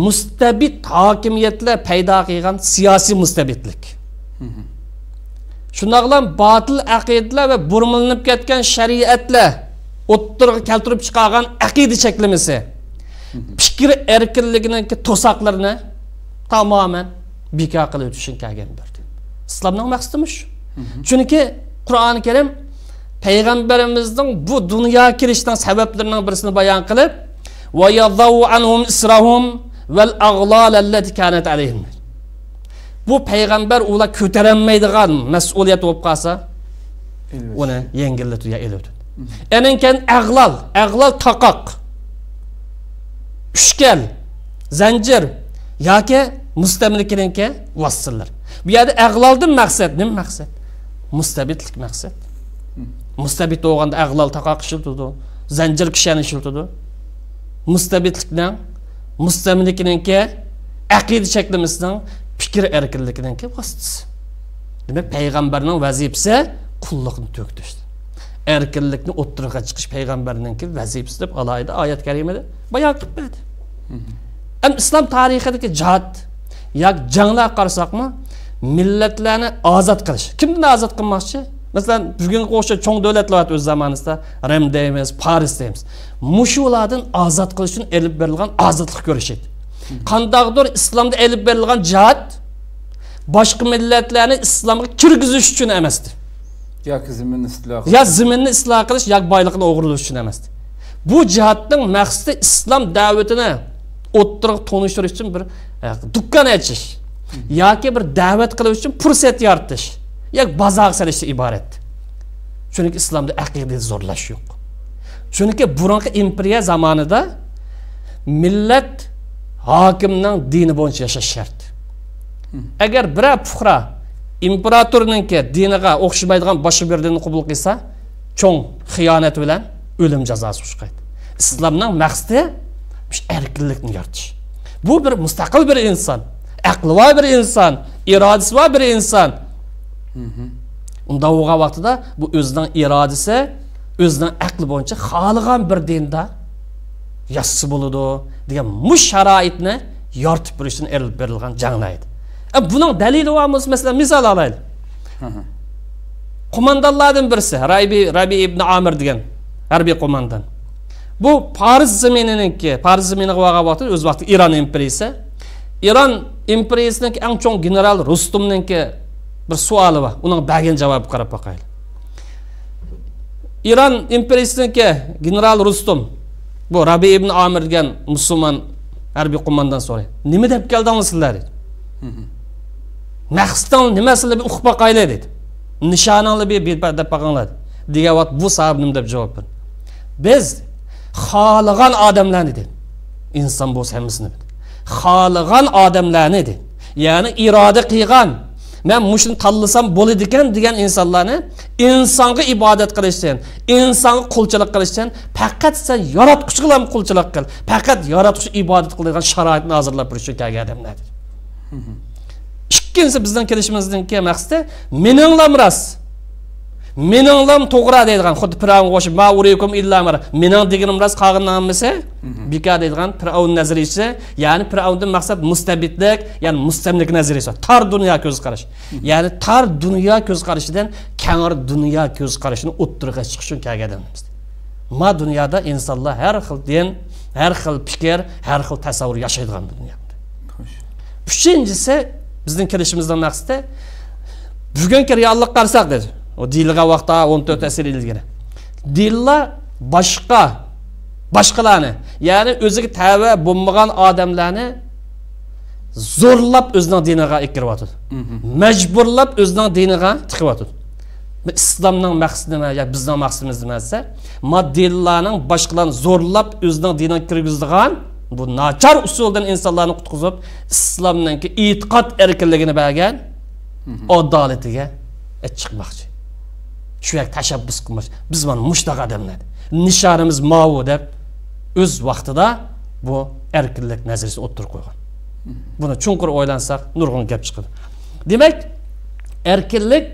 mustabid hokimiyatlar paydo qilgan siyosiy mustabidlik. Shundoqlam botil aqidalar va burmilinib ketgan shariatlar o'ttirga keltirib chiqargan aqida cheklamasi. Fikr erkinligining to'saqlarini tamoman bekor qilib o'tishga kelgan bir. İslamning maqsadi shu. Chunki Qur'oni Karim payg'ambarimizning bu dunyoga kirishining sabablarining birisini bayon qilib, "Va yadau anhum israhum val aghlal allati kanat alayhim." Bu payg'ambar ular ko'tarilmaydigan mas'uliyat bo'lib qolsa, uni yengillatib eladi. Enenken aghlal taqoq. Üçkel, zanjir yoki mustamlikaninki vositalar. Bu yerda ag'loldan maqsad nima maqsad? Mustabidlik maqsad. Mustabid bo'lganda ag'lol taqoq ishiltadi, zanjir kishani ishiltadi. Mustabidlikdan mustamlikaninki aqida shaklimizning fikr erkinligininki vositasi. Demak, payg'ambarning vazifasi qulluqni to'kdishdi. Erkinlikni o'ttirg'a chiqish payg'ambarninki vazifasi deb alayda oyat karimada bayon qilib berdi. Am islom tarixidagi jihad yoki janglar qarasaqmi, millatlarni ozod qilish. Kimdan ozod qilmoqchi? Masalan, bugungi o'sha cho'ng davlatlar o'z zamonida Rim deymiz, Paris deymiz. Mushulardan ozod qilish uchun elib berilgan ozodlik ko'rishadi. Qandaqdir islomda elib berilgan jihad boshqa millatlarni islomga kirgizish uchun emasdi. Yoki zaminni isloh qilish. Ya zaminni isloh qilish, yoki boylikni o'g'irlash uchun emasdi. Bu jihadning maqsadi islom da'vatini o'ttirib tonishtirish uchun bir dukkan achish yoki bir da'vat qilish uchun fursat yaratish yoki bozor solishdan iborat. Chunki islomda aqida zo'rlash yo'q. Chunki burungi imperiya zamonida millat hokimning dini bo'yicha yashash shart. Agar bir fuqaro imperatorninki diniga o'xshamaydigan boshqa bir dinni qabul qilsa, cho'ng xiyonat bilan o'lim jazosi ushqaydi. Islomning maqsadi erkinlikni yaratish. Bu bir mustaqil bir inson, aqli bor bir inson, irodasi bor bir inson. Unda o'g'a vaqtida bu o'zining irodasi, o'zining aqli bo'yicha xohlagan bir dinda yashasi bo'ladi degan mush sharoitni yoritib berish uchun elib berilgan janglaydi. Buning dalili bormi? Masalan, misol olaylik. Qo'mondonlardan birisi Rabi ibn Amir degan harbiy qo'mondon. Bu Paris zamininiki, Paris zaminiga borgan vaqtda o'z vaqtida Iron imperiyasi. Iron imperiyasining eng chong general Rustumninki bir savoli bor. Uning bergan javobi qarab boqaylik. Iron imperiyasining general Rustum bu Rabi ibn Amir degan musulmon harbiy qo'mondon so'raydi. Nima deb keldingiz sizlar? Maqsading nima sizlar bir uqib boqaylik dedi. Nishoningni bir deb boqinglar. Degan vaqt bu sabab nima deb javob berdi. Biz xohlagan odamlarni dedi. Inson bo'lsa hammasini dedi. Xohlagan odamlarni dedi. Ya'ni iroda qilgan, men mushuni tanlasam bo'ladi ekan degan insonlarni insonga ibodat qilishdan, insonga qulchilik qilishdan faqat sen yaratquchiga ham qulchilik qil. Faqat yaratquchi ibodat qiladigan sharoitni hozirlab berish uchun kelgan odamlar. Ikkinchisi bizdan kelishimizning maqsadi meninglam rost. Meninglam to'g'ri deydigan, xuddi Firavun qo'shib ma urikum illa mar. Mening deganim rost qolganimsa, bika deydigan Firavun nazariyasi, ya'ni Firavundan maqsad mustabidlik, ya'ni mustamlik nazariyasi, tar dunyo ko'z qarash. Ya'ni tar dunyo ko'z qarashidan keng dunyo ko'z qarashini o'ttirg'a chiqish uchun kelganmiz. Ma dunyoda insonlar har xil din, har xil fikr, har xil tasavvur yashaydigan dunyoda. Uchinchisi bizning kelishimizdan maqsadi bugungi reallik qarasak dedi. O dilga vaqtda 14 asr ilgari. Dilla boshqalarni, ya'ni o'ziga tava bo'lmagan odamlarni zo'rlab o'zining diniga kirib majburlab o'zining diniga tiqib o'tadi. Islomning maqsadi nima yoki bizning maqsadimiz nima desa, modillarning boshqalarni zo'rlab o'zining diniga kirgizadigan bu nachar usuldan insonlarni qutqizib, islomning e'tiqod erkinligini bergan adolatiga chiqmoqchi. Shu yak tashabbus qilmoqchi. Biz mana mushtaq odamlar. Nishonimiz mavu deb o'z vaqtida bu erkinlik nazariyasini o'ttirib qo'ygan. Buni chunqur o'ylansak, nurg'un gap chiqadi. Demak, erkinlik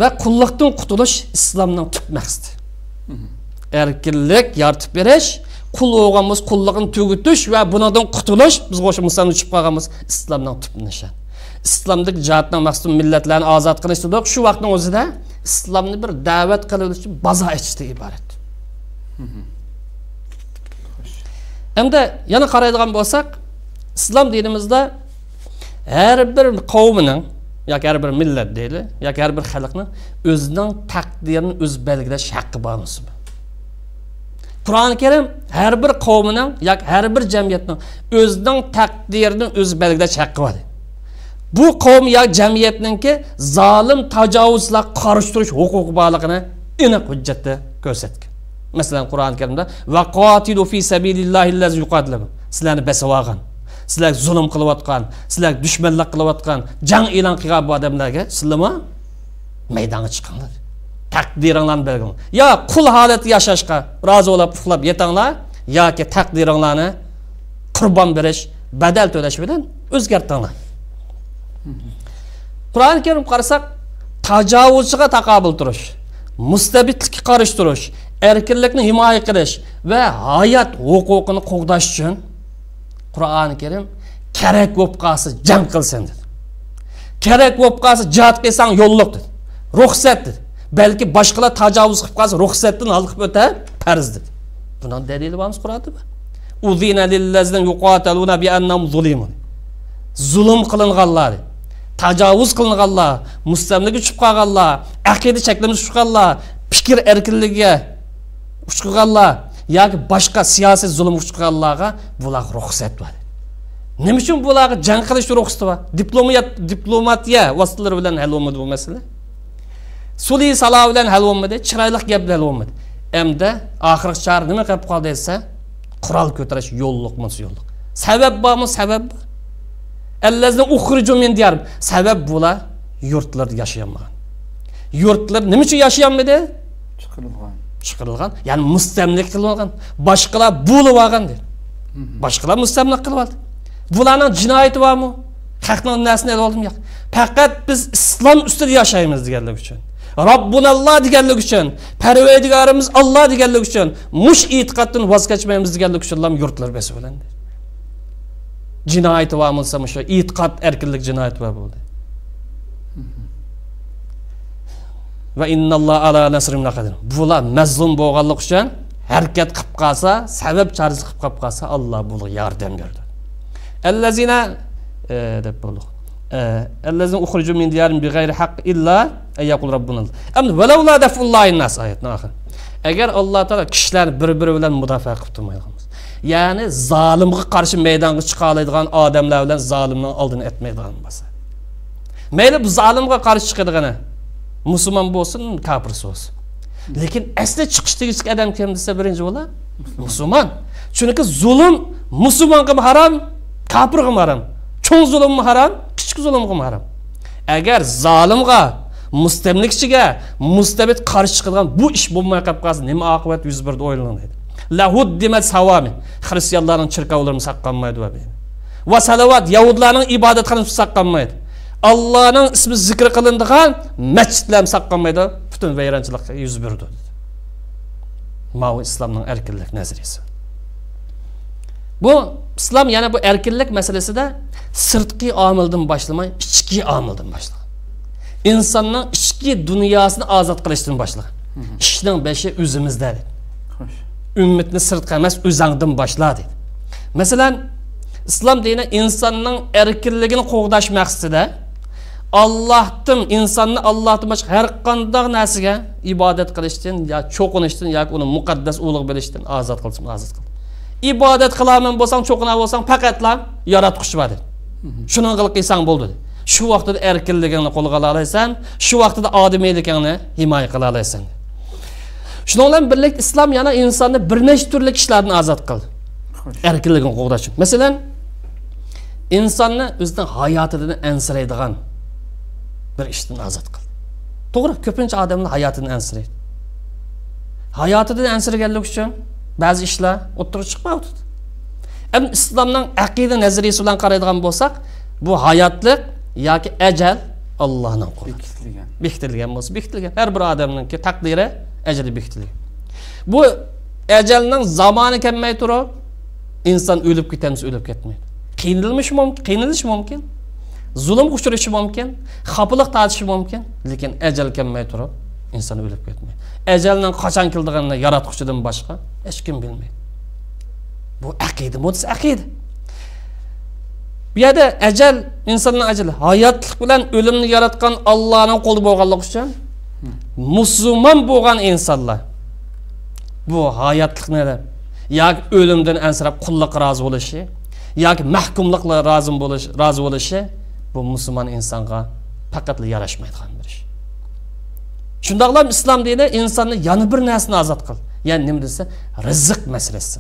va qulluqdan qutulish islomning tub maqsadi. Erkinlik yaratib berish, qul bo'lganmiz qulluqni tugutish va bundan qutulish biz o'sha musulmon uchib qolganmiz islomning tub nishoni. İslamdaki cihatdan maqsad millatlarni ozod qilish dedik. Shu vaqtning o'zida islomni bir da'vat qilish uchun bozor ochishdan iborat. Endi yana qaraydigan bo'lsak, islom dinimizda har bir qavmining yoki har bir millat deyli, yoki har bir xalqning o'zining taqdirini o'z belgilash haqqi bor. Qur'oni Karim har bir qavmining yoki har bir jamiyatning o'zining taqdirini o'z belgilash haqqi bor. Bu qavm yoki jamiyatninki zolim tajovuzlar qarshi turish huquqi borligini aniq hujjatda ko'rsatgan. Masalan, Qur'oni Karimda vaqatilu fi sabilillahillazi yuqatilukum. sizlarni besib olgan, sizlar zulm qilayotgan, sizlar dushmanlik qilayotgan, jang e'lon qilgan bu odamlarga sizlarmi maydonga chiqinglar. Taqdiringlarni belgilanglar. Ya qul holati yashashga rozi bo'lib uxlab yetanglar yoki taqdiringlarni qurbon berish, badal to'lash bilan o'zgartinglar. Qur'oni Karim qarasak, tajovuzchiga taqobil turish, mustabidlikka qarshi turish, erkinlikni himoya qilish va hayot huquqini qo'g'dash uchun Qur'oni Karim kerak bo'lib qolsa jang qilsin dedi. Kerak bo'lib qolsa jihad qilsang yo'lliq dedi. Ruxsat dedi. Balki boshqalar tajovuz qilib qolsa ruxsatdan olib o'ta farz dedi. Bundan dalili bormi Qur'onda? Uzina lillazina yuqataluna bi annahum zulimun. Zulm qilinganlar, tajovuz qilinganlar, mustamlika tushib qolganlar, aqida cheklamiz tushganlar, fikr erkinligiga uchqanlar yoki boshqa siyosiy zulm uchqanlarga bular ruxsat bor. Nima uchun bularga jang qilish ruxsati bor? Diplomatiya vositalari bilan hal bo'lmadi bu masala. Sulh salo bilan hal bo'lmadi, chiroyli gap bilan hal bo'lmadi. Endi oxirgi chora nima qilib qoldi desa, qurol ko'tarish yo'lliqmi yo'lliq. Sabab bormi? Sabab bor. Allazina ukhruju min diyarim. Sabab bular yurtlarda yashayolmagan. Yurtlar nima uchun yashayolmaydi? Chiqarilgan. Ya'ni mustamlik qilingan. Boshqalar bo'lib olgan dedi. Boshqalar mustamlik qilib oldi. Bularning jinoyati bormi? Haqning nasini oldim yo'q. Faqat biz islom ustida yashaymiz deganlik uchun. Rabbunalloh deganlik uchun, Parvardigorimiz Alloh deganlik uchun, mush e'tiqoddan voz kechmaymiz deganlik uchun ham yurtlar besi bo'ladi. Jinoyati va bo'lsa shu e'tiqod erkinlik jinoyati va bo'ldi. Va innalloha ala nasrin laqadir. Bular mazlum bo'lganlik uchun harakat qilib qolsa, sabab chorasi qilib qolsa, Alloh bunga yordam berdi. Allazina deb bo'ldi. Allazina ukhruju min diyarim bighayri haqq illa ayyaqul rabbuna. Amna valawla dafullohi nas oyatning oxiri. Agar Alloh taolo kishilar bir-biri bilan mudofaa qilib turmaydiganmiz. Ya'ni zolimga qarshi maydonga chiqa oladigan odamlar bilan zolimning oldini etmaydigan bo'lsa. Mayli bu zolimga qarshi chiqadigan musulmon bo'lsin, kafir bo'lsin. Lekin asli chiqish tegishli odam kim desa birinchi bo'la musulmon. Chunki zulm musulmonga harom, kafirga harom. Cho'ng zulmga harom, kichik zulmga harom. Agar zolimga, mustamlikchiga, mustabid qarshi chiqadigan bu ish bo'lmay qolib qolsa, nima oqibat yuz berdi o'ylanadi. Lahuddimat sawami. Xristianlarning chirkovlarini saqlanmaydi va deydi. Va salovat yahudlarning ibodatxonasi saqlanmaydi. Allohning ismi zikr qilinadigan masjidlar saqlanmaydi. Butun vayronchilikka yuz berdi. Ma'u islomning erkinlik nazariyasi. Bu islom yana bu erkinlik masalasida sirtqi omildan boshlamay, ichki omildan boshlaydi. İnsanning ichki dunyosini ozod qilishdan boshlaydi. Ishning beshi o'zimizda. Xo'sh. Ümmetni sırtqa emas o'zingdan boshla dedi. Masalan, islom dini insonning erkinligini qo'g'dash maqsadida Allohdan insonni Allohdan boshqa har qanday narsaga ibodat qilishdan yo cho'qinishdan yoki uni muqaddas ulug' bilishdan ozod qilsin, ozod qil. Ibodat qilaman bo'lsang, cho'qina bo'lsang, faqatla yaratquchi bor dedi. Shuni qilsang bo'ldi dedi. Shu vaqtda erkinligingni qo'lga olasan, shu vaqtda odamiyligingni himoya qila olasan. Shundan bilan birlikda islom yana insonni bir nechta turli ishlardan ozod qildi. Erkinligini qo'g'dash uchun. Masalan, insonni o'zining hayotidan ansiraydigan bir ishdan ozod qildi. To'g'ri, ko'pincha odamlar hayotidan ansiraydi. Hayotidan ansiraganlik uchun ba'zi ishlar o'ttirib chiqmaydi. Endi islomning aqida nazariyasi bilan qaraydigan bo'lsak, bu hayotlik yoki ajal Allohning qo'li. Bekitilgan bo'lsa, bekitilgan. Har bir odamning taqdiri ajali bekitilgan. Bu ajalning zamoni kelmay turib, inson o'lib ketamiz, o'lib ketmaydi. Qiynalish mumkin. Zulm uchrashi mumkin, xafalık tortishi mumkin, lekin ajal kelmay turib, inson o'lib ketmaydi. Ajalning qachon kelganini yaratquchidan boshqa hech kim bilmaydi. Bu aqida, modis aqida. Bu yerda ajal, insonning ajali, hayotlik bilan o'limni yaratgan Allohning qo'li bo'lganligi uchun musulmon bo'lgan insonlar bu hayotlikni yoki o'limdan ansirab qulluq rozi bo'lishi yoki mahkumlikla rozi bo'lishi bu musulmon insonga faqat yarashmaydigan bir ish. Shundaqlam islom dini insonni yana bir narsani ozod qildi. Ya'ni nima desa, rizq masalasi,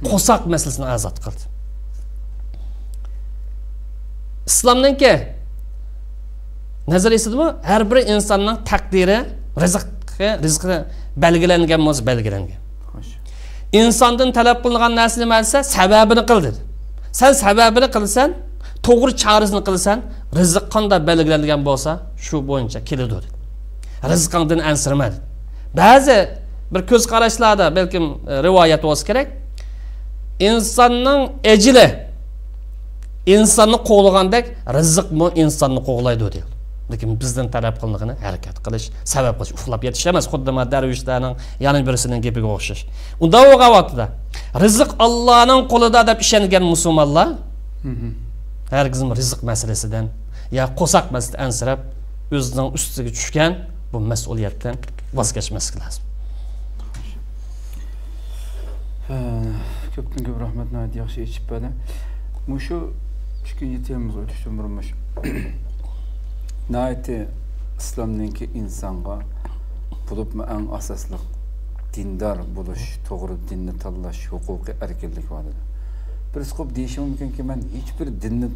qo'saq masalasini ozod qildi. islomninki nazariyasidami har bir insonning taqdiri rizqi belgilangan bo'lsa belgilangan. İnsandan talab qilingan narsa nima desa, sababini qil dedi. Sen sababini qilsan, to'g'ri chorasini qilsan, rizq qanday belgilangan bo'lsa, shu bo'yicha keladi dedi. Rizqingdan ansirma dedi. Ba'zi bir ko'z qarashlarda balkim rivoyat bo'lsa kerak. İnsanning ejili insonni qo'g'lagandek, rizqmi insonni qo'g'laydi dedi. Lekin bizdan talab qilinganini harakat qilish, sabab qilish, uxlab yetish emas, xuddi darvishlarning yana birisining gapiga o'xshash. Unda u vaqtida rizq Allohning qo'lida deb ishongan musulmonlar hargiz rizq masalasidan ya qo'saq masalasidan ansirab o'zining ustiga tushgan bu mas'uliyatdan voz kechmaslik lozim. Ko'pdan ko'p rahmat nayt yaxshi yechib berdi. Mushu chiqin yetamiz o'tishdan burunmish. Nayt islomninki insonga bo'libmi eng asosli dindor bo'lish, to'g'ri dinni tanlash, huquqiy erkinlik bor edi. Biz ko'p deyish mumkinki, men hech bir dinni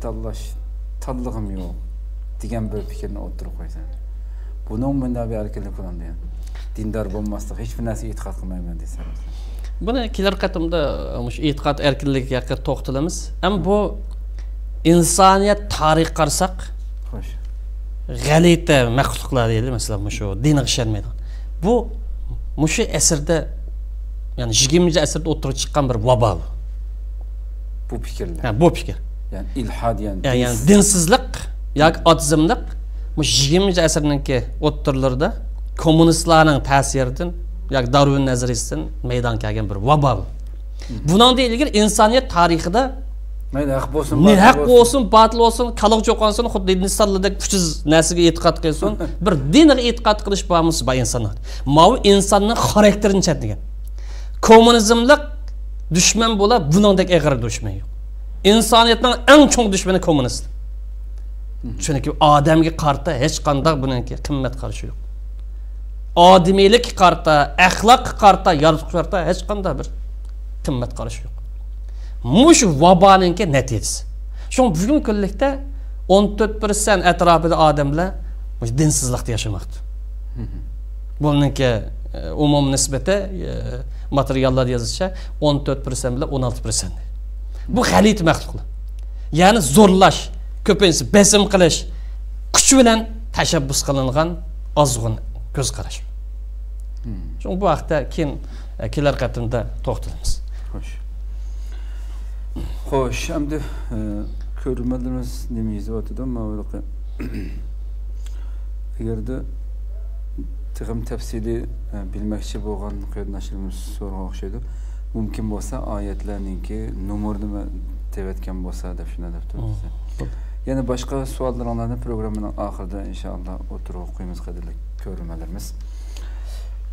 tanlag'im yo'q degan bir fikrni o'tirib qo'ysan. Buning bunday bir erkinlik bilan degan. Dindor bo'lmasdan hech bir narsaga e'tiqod qilmayman desam. Buni kelar qatimda mush e'tiqod erkinligiga to'xtalamiz. Ammo bu insoniyat tarixi qarsak, xo'sh. G'alati maxluqlar deydi, masalan, shu dinga ishonmaydigan. Bu mushu asrda, ya'ni 20-asrda o'tirib chiqqan bir vabo. Bu fikrlar. Ha, bu fikr. Ya'ni ilhod, ya'ni dinsizlik yoki otizmlik mush 20-asrninki o'tirlarda kommunistlarning ta'siridan yoki Darwin nazariyasidan maydon kelgan bir vabo. Bundan ilgari insoniyat tarixida haq bo'lsin, batil bo'lsin, qaloq cho'qonsin, xuddi insonlardek kuchsiz narsaga e'tiqod qilsin, bir dinga e'tiqod qilish bo'lmasa bu insonlar. Mavi insonning xarakterini chatlagan. Kommunizmlik dushman bo'la, buningdek eg'ir dushman yo'q. İnsoniyatning eng cho'ng dushmani kommunist. Chunki odamga qarta hech qanday buningki qimmat qarashi yo'q. Odimiylik qarta, axloq qarta, yaratuvchi qarta hech qanday bir qimmat qarashi yo'q. Mush vaboninki natijasi. Shu bugungi kunlikda 14% atrofida odamlar dinsizlikda yashamoqda. Buningki umum nisbati materiallar yozishicha 14% bilan 16%. Bu g'alati maxluqlar. Ya'ni zo'rlash, ko'pincha besim qilish, kuch bilan tashabbus qilingan ozg'in ko'z qarash. Shu bu haqda kelar qatimda to'xtalamiz. Xo'sh, endi ko'rmalarimiz nima yozayotdi, mavzuga. Agarda texim tafsili bilmoqchi bo'lgan qarindoshlarimiz so'roq o'xshaydi. Mumkin bo'lsa oyatlarningki nomerini tevatgan bo'lsa deb shuna deb turibsiz. Yana boshqa savollaringizni programmaning oxirida inshaalloh o'tirib qo'yamiz qadrli ko'rmalarimiz.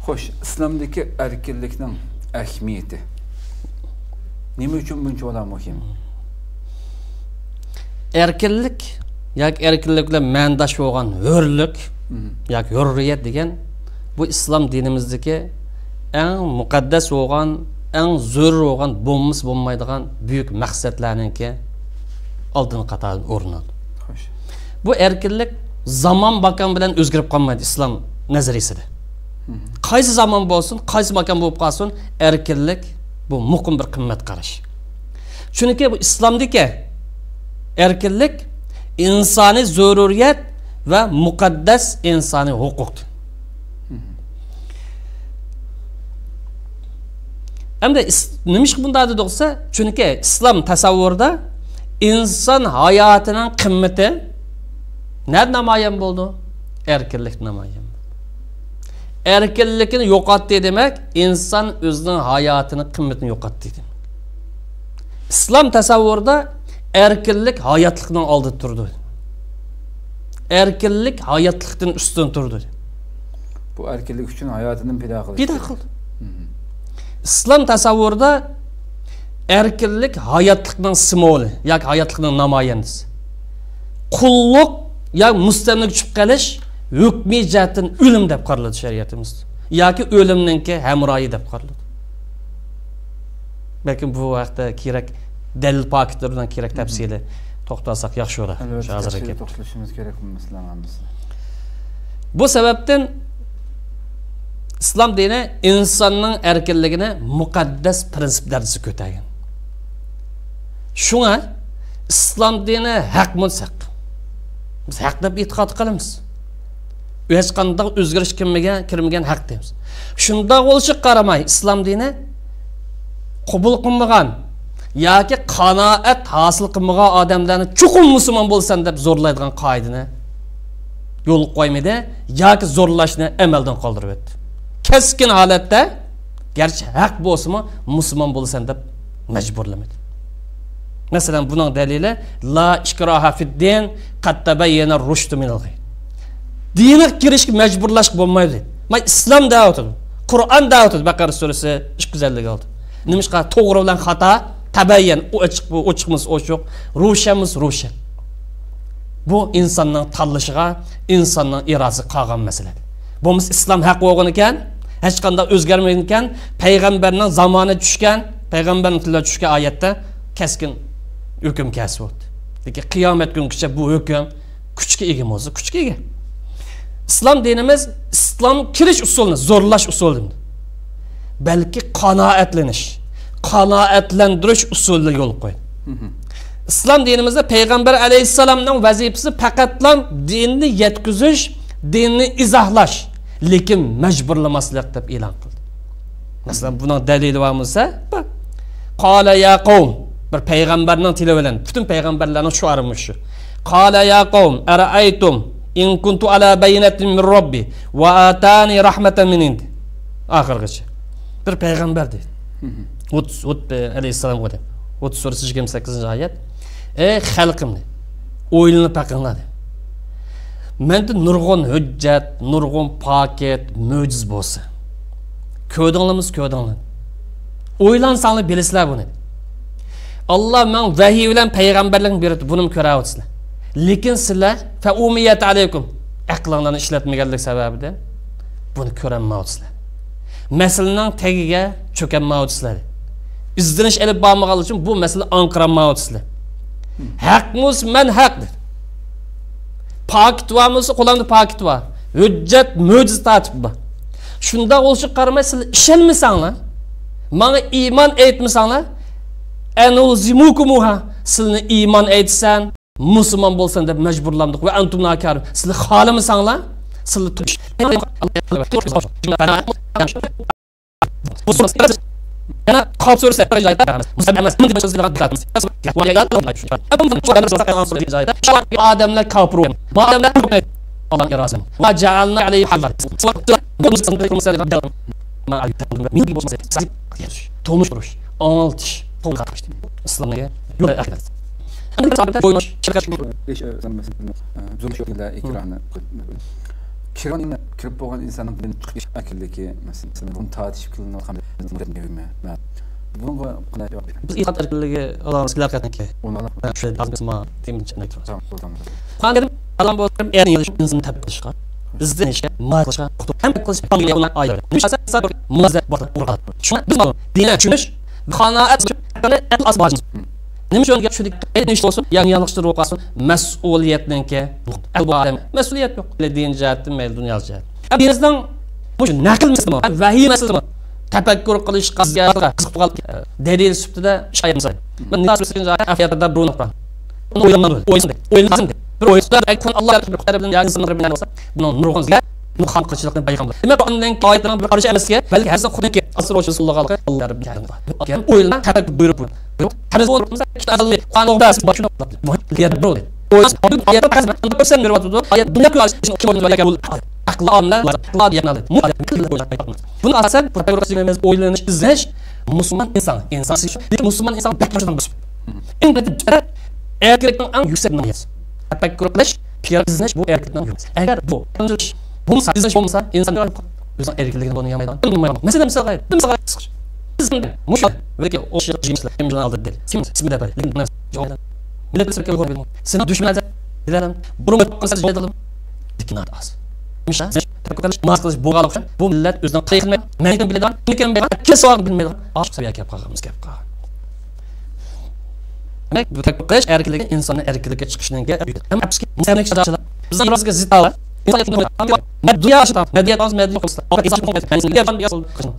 Xo'sh, islomdagi erkinlikning ahamiyati nima uchun buncha muhim? Erkinlik yoki erkinlik bilan ma'nodosh bo'lgan hurlik yoki hurriyat degan bu islom dinimizdagi eng muqaddas bo'lgan, eng zo'r bo'lgan, bo'lmaydigan buyuk maqsadlarningki oldin qatorida o'rnadi. Xo'sh. Bu erkinlik zamon makon bilan o'zgarib qolmaydi islom nazariyasida. Qaysi zamon bo'lsin, qaysi makon bo'lib qolsin, erkinlik bu muqim bir qimmat qarash. Chunki bu islomdagi erkinlik insoniy zaruriyat va muqaddas insoniy huquqdir. Hamda nima bunday dediksa, chunki islom tasavvurida inson hayotining qimmati nima namoyon bo'ldi? Erkinlik namoyon. Erkinlikni yo'qotdi demak, inson o'zining hayotining qimmatini yo'qotdi demak. İslam tasavvurida erkinlik hayotlikning oldida turdi. Erkinlik hayotlikdan ustun turdi. Bu erkinlik uchun hayotini pido qildi. Pido qildi. İslam tasavvurida erkinlik hayotlikning simvoli yoki hayotlikning namoyandasi. Qulluq yoki mustamlik tushib qolish hukmiy jihatdan o'lim deb qaraladi shariatimizda. Yoki o'limninki hamroyi deb qaraladi. Belki bu vaqtda kerak dalil paketlardan kerak tafsili to'xtalsak yaxshi bo'lar. Hozirga to'xtalishimiz kerakmi mislamiz? Bu sababdan islom dini insonning erkinligini muqaddas prinsip darajasiga ko'targan. Shunga islom dini haq bo'lsak, biz haq deb e'tiqod qilamiz. Hech qanday o'zgarish kirmagan haq deymiz. Shunda bo'lishi qaramay islom dini qabul qilmagan yoki qanoat hosil qilmagan odamlarni chuqur musulmon bo'lsan deb zo'rlaydigan qoidani yo'l qo'ymadi yoki zo'rlashni amaldan qoldirib o'tdi. Keskin holatda garchi haq bo'lsa-mu musulmon bo'lsan deb majburlamadi. Masalan, buning dalili la ikraha fid-din qad tabayyana ar-rushd min al-ghiy. Dinga kirishga majburlash bo'lmaydi. Men islom da'vati, Qur'on da'vati Baqara surasi 256. Nimishqa to'g'ri bilan xato tabayyan ochiqmiz ochiq, ro'shanmiz ro'shan. Bu insonning tanlashiga, insonning irodasi qolgan masala. Bu islom haq bo'lgan ekan, hech qanday o'zgarmagan ekan, payg'ambarning zamoni tushgan, payg'ambarning tilida tushgan oyatda keskin hukm kasb bo'ldi. Lekin qiyomat kungacha bu hukm kuchga ega bo'lsa, kuchga ega. Islom dinimiz islom kirish usulini zo'rlash usuli demdi. Balki qanoatlantirish usulini yo'l qo'ydi. Islom dinimizda payg'ambar alayhissalomning vazifasi faqatlam dinni yetkazish, dinni izohlash, lekin majburlamaslik deb e'lon qildi. Masalan, buning dalili bo'lsa, qala ya qavm, bir payg'ambarning tili bilan, butun payg'ambarlarning shuarimi shu. Qala ya qavm, ara'aytum in kuntu ala bayinatin min robbi va atani rahmatan min indi. Oxirgacha. Bir payg'ambar deydi. Hud alayhissalom dedi. Hud surasi 28-oyat. Ey xalqim, o'ylanib baqinglar. Menda nurg'un hujjat, nurg'un paket, mo'jiz bo'lsa. Ko'rdinglarmi? O'ylansanglar bilasizlar buni. Allah men vahiy bilan payg'ambarlik berdi, buni ko'rayapsizlar. Lekin sizlar fa umiyat alaykum aqlinglarni ishlatmaganlik sababidan buni ko'rolmayapsizlar. Masalaning tagiga cho'kanmayapsizlar. İzdinish elib bormagan uchun bu masala anqiranmayapsizlar. Haqmiz, men haqdir. Pakit varmısı, qo'limda pakit var. Hujjat, mo'jiz tartib bor. Shunda o'lchi qaramay sizlar ishonmasanglar, menga iymon aytmasanglar, anulzimukumuha, sizlarni iymon aytsan, musulmon bo'lsan deb majburlandik va antum nakar. Sizlar xohlamasanglar, sizlar ana qop so'rasa odamlar kofir odamlar Allohga rozi va ja'alna alayhi halal to'nish oltish islomga yo'l aqidat kirib bo'lgan insonning chiqish akilligi masalan buni tartib qilingan bunga qanday javob berasiz? Biz e'tiqod erkinligi Allohning sizlarga shu dazmisma temchini aytamiz. Qanday alam bo'lib erni insonni tabiat qilishga, izlanishga, ma'qilishga, ham qilish qanday aylar. Nimasi muazzab bo'ladi. Shuni biz dinni tushunish, qanoat asbojimiz. Nima uchun gap shudik aytnish bo'lsin, yangiliklar o'qasin, mas'uliyatninki bu odam mas'uliyat yo'q. Din jihatdan, mayli dunyo jihat. Bizning bu naql masalami, vahiy masalami, tafakkur qilish qaziyatga qiziqib qolib dalil sifatida shayimiz. Men nasibsiz afiyatda burun qo'ydim. O'ylandim. Bir o'yinlar aytgan Alloh bilan yangi sinir bilan bo'lsa, buni nurg'onga muham qilishlikni bayqamlar. Demak, ondan qoyatdan bir qarish emasga, balki hazza xudiki asr Rasululloh Alloh bilan o'ylan tafakkur buyurib Hamiz bo'lmasa, azali qanog'das boshini liyat bo'ldi. Oyat qazman beribdi. Oyat dunyo ko'rishni o'qishni bo'lgan aqli omlar yanadi. Buni asosan propagandachilarimiz o'ylanish, izlash musulmon musulmon inson bakashdan bo'lsin. Erkakning eng yuksak niyati. Tafakkur qilish, fikr izlash bu erkakning yuksak. Agar bu bo'lmasa, izlash bo'lmasa, inson o'zining erkakligini bo'lmaydi. Masalan, Mushak belki o şey cimsler imzan aldı dedi. Şimdi de böyle. Millet sırkı koydu. Sen düşmanlar dilerim. Bunu konser edelim. Dikinat az. Mişa. Takılaş maskalaş boğalık. Bu millet özden kıyılma. Meydan bile dan. Kim bilen kes var bilmeden. Aşk seviye yap qalğımız yap qal. demak bu qilish erkinlik insonni erkinlikka chiqishga ham mustamlik sharoitlar bizning rozga zid va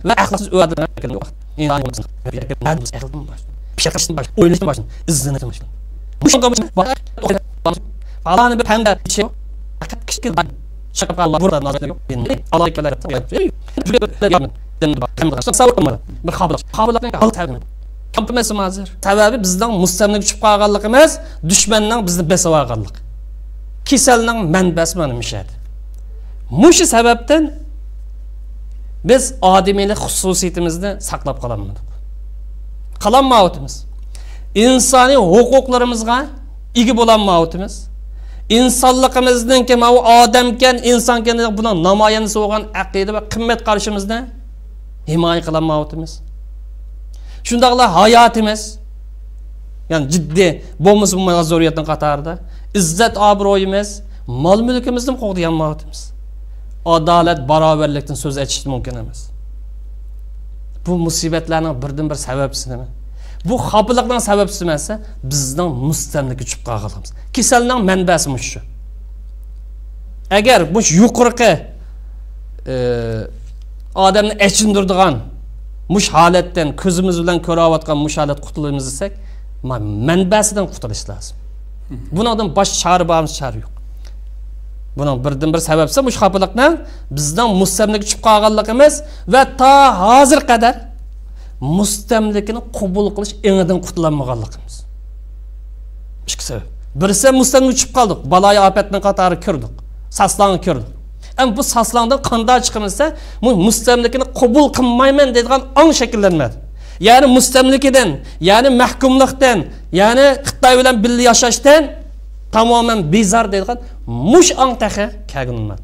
ve ahlaksız öğrendim. Oynayışın başın, izlenirsin başın. Bu şunga Allah'ın bir pembe şey yok. Fakat kişi şaka Allah burada nazar yok. Allah ikeler bir xabarlar ne kaldı? Kampımız mazır. Sebebi bizden mustamlik çıkıp kalganlığımız, düşmandan bizni besip alganlık. Keselning manbasi mana mishadi. Mushu sababdan biz odamiylik xususiyatimizni saqlab qolamiz. Qalanmayotimiz. İnsani huquqlarimizga ega bo'lanmayotimiz. İnsonligimizning kim o odamkan, insonkan buni namoyandasi bo'lgan aqida va qimmat qarashimizni himoya qilolmayotimiz. Shundaqla hayotimiz, yani ciddi bo'lmasa ma'zuriyatning qatorida izzat obro'yimiz, mol mulkimizni qo'g'dayanmayotimiz. Adolat, barobarlikdan so'z aytish mumkin emas. Bu musibatlarning birdan-bir sababchisi nima? Bu xafalikning sababchisi emas, bizning mustamlikka tushib qolganimiz. Kasalning manbasi shu. Agar bu yuqorqi odamni achindiradigan mush holatdan ko'zimiz bilan ko'rayotgan mush holat qutulamiz desak, manbasidan qutulish lozim. Bundan bosh chora borimiz chora yo'q. Bunun birdan-bir sababsi mush xafalikni bizning mustamlikka tushib qolganligimiz va ta hozir qadar mustamlikni qabul qilish engidan qutulolmaganligimiz. İki sebep. Birisi mustamlikka tushib qoldik, baloy ofatning qatori kirdik, saslanga kirdik. Ama bu saslandan qanday chiqimizsa, bu mustamlikni qabul qilmayman deydigan ong shakllanmadi. Yani mustamlikidan, yani mahkumlikdan, yani Xitoy bilan birga yashashdan tamamen bezar deydigan mush ong tahi kelganmadi.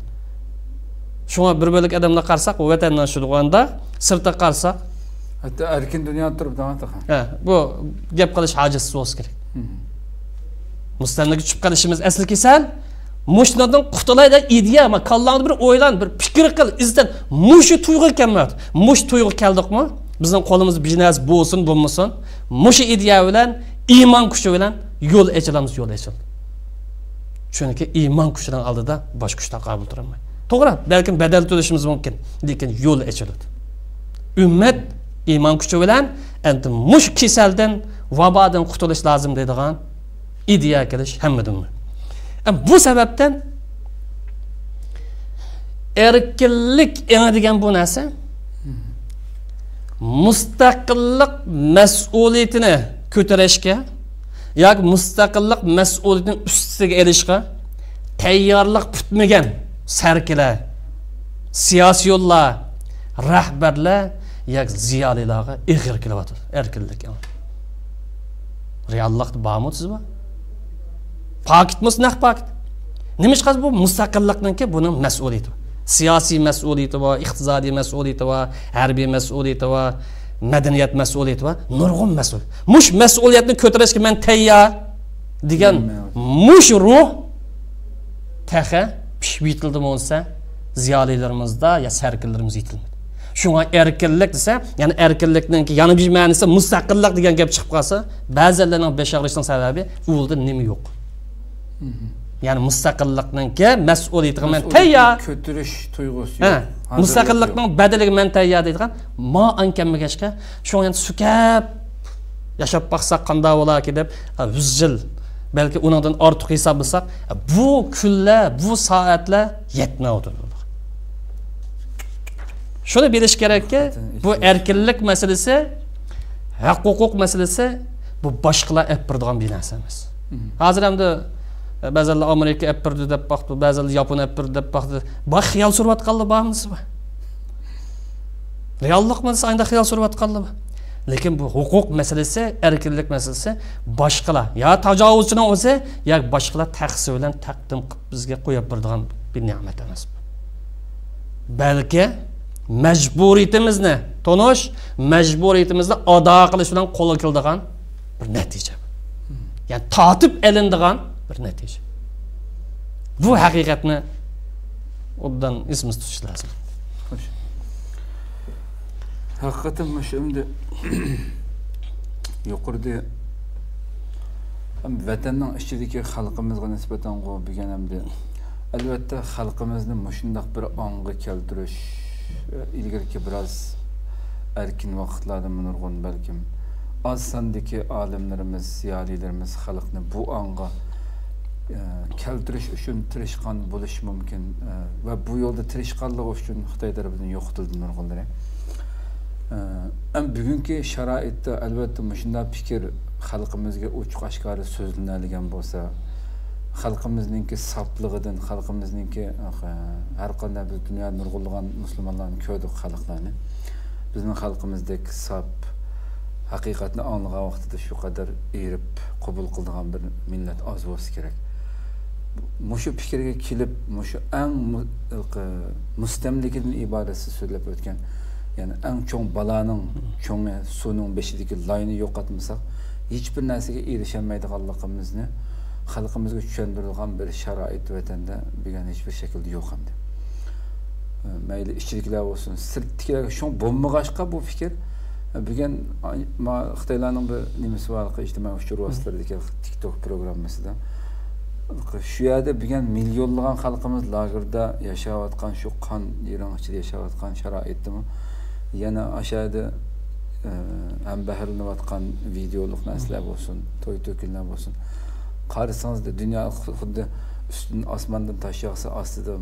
Shunga bir bo'lik odamlar qarsak, vatandan shulg'anda, sirtda qarsak, hatta erkin dunyoda turib davom bu gap qilish hojasiz bo'lsa kerak. Mustamlikka tushib qolishimiz asli kasal. Mushnadan qutulayda ideya ama kallangda bir o'ylan, bir fikr qil, izdan mushu tuyg'u kelmadi. Mush tuyg'u keldikmi? Bizning qo'limiz biznes bo'lsin, bo'lmasin, mushu ideya bilan, iymon kuchi bilan yo'l ochilamiz, yo'l ochildi. Chunki iymon kuchidan oldida bosh kuchdan qabul turolmaydi. To'g'ri, balkim badal to'lashimiz mumkin, lekin yo'l ochildi. Ummat iymon kuchi bilan endi mush kasaldan, vabodan qutulish lozim deydigan ideya kelish hammadan. Bu sebepten erkinlik degan bu narsa mustaqillik mas'uliyatini ko'tarishga yoki mustaqillik mas'uliyatini ustiga erishishga tayyorlik tutmagan sarkilar, siyosiyonlar, rahbarlar yoki ziyolilarga ig'ir kelyapti erkinlik. Reallikda bormi sizmi? Paketimiz naq paket. Nimishqas bu mustaqillikninki buning mas'uliyati. Siyosiy mas'uliyati va iqtisodiy mas'uliyati va harbiy mas'uliyati va madaniyat mas'uliyati va nurg'un mas'ul. Mush mas'uliyatni ko'tarishga men tayyor degan mush ruh taha pishib yetildi bo'lsa, ziyolilarimizda ya sarkillarimiz yetilmadi. Shunga erkinlik desa, ya'ni erkinlikninki yana bir ma'nosi mustaqillik degan gap chiqib qolsa, ba'zilarning beshag'rishning sababi ulda nima yo'q. Yani mustaqillikninki mas'uliyatiga men tayyor ko'tirish tuyg'usi yo'q. Mustaqillikning badaliga men tayyor deydigan ma ankamagashga shu endi sukab yashab baqsak qanday bo'larki deb 100 yil balki undan ortiq hisoblasak, bu kunlar, bu soatlar yetmaydi. Shuni bilish kerakki, bu erkinlik masalasi, haq-huquq masalasi bu boshqalar epirdigan bir narsa emas. Hozir hamda ba'zilar Amerika epirdi deb baxtdi, ba'zilar Yapon epirdi deb baxtdi. Bu xiyol surayotganlar bormi? Reallikmi ayda xiyol surayotganlar? Lekin bu huquq masalasi, erkinlik masalasi boshqalar ya tajovuzchining o'zi, ya boshqalar taqsi bilan taqdim qilib bizga qo'yib beradigan bir ne'mat emas. Balki majburiyatimizni tonish, majburiyatimizni ado qilish bilan qo'lga keladigan bir natija. Yani tatip elindiğen bir netice. Bu hakikatini ondan isimiz tutuş lazım. Hakikaten şimdi yukarıda vatanning ichidagi xalqimizga nisbatan bo'lgan hamda albatta xalqimizni mushundaq bir ongga keltirish ilgirki biroz erkin vaqtlarda nurg'un balkim az sondagi olimlarimiz, ziyolilarimiz xalqni bu ongga keltirish uchun tirishqan bo'lishi mumkin va bu yo'lda tirishqanlik uchun Xitoy tarafidan yo'qitildi nurg'unlar. Bugungi sharoitda albatta mushunda fikr xalqimizga ochiq oshkora so'zlanadigan bo'lsa, xalqimizningki safligidan, xalqimizningki har qanday biz dunyoda nurg'unlagan musulmonlarni ko'rdik xalqlarni. Bizning xalqimizdek saf haqiqatni anglagan vaqtida shu qadar erib qabul qiladigan bir millat oz bo'lsa kerak. Mushu fikrga kelib, mushu eng mustamlikadan iboratsiz so'zlab o'tgan, ya'ni eng cho'ng balaning cho'ngi suvning beshidagi layni yo'qotmasak, hech bir narsaga erishilmaydiganligimizni xalqimizga tushuntirilgan bir sharoit vatanda degan hech bir shaklda yo'q hamda. Mayli ichkiliklar bo'lsin, sirtliklarga shu bo'lmag'ashqa bu fikr bugun Xitoylarning bir nimasi bor, ijtimoiy uchur vositalardagi TikTok programmasida shu yerda bugun millionlagan xalqimiz lagerda yashayotgan shu qon yerin ichida yashayotgan sharoitdami yana aşağıda ham bahrilanayotgan videolik narsalar bo'lsin, to'y to'kinlar bo'lsin. Qarasangiz da dunyo xuddi üstün osmondan tosh yog'sa ostida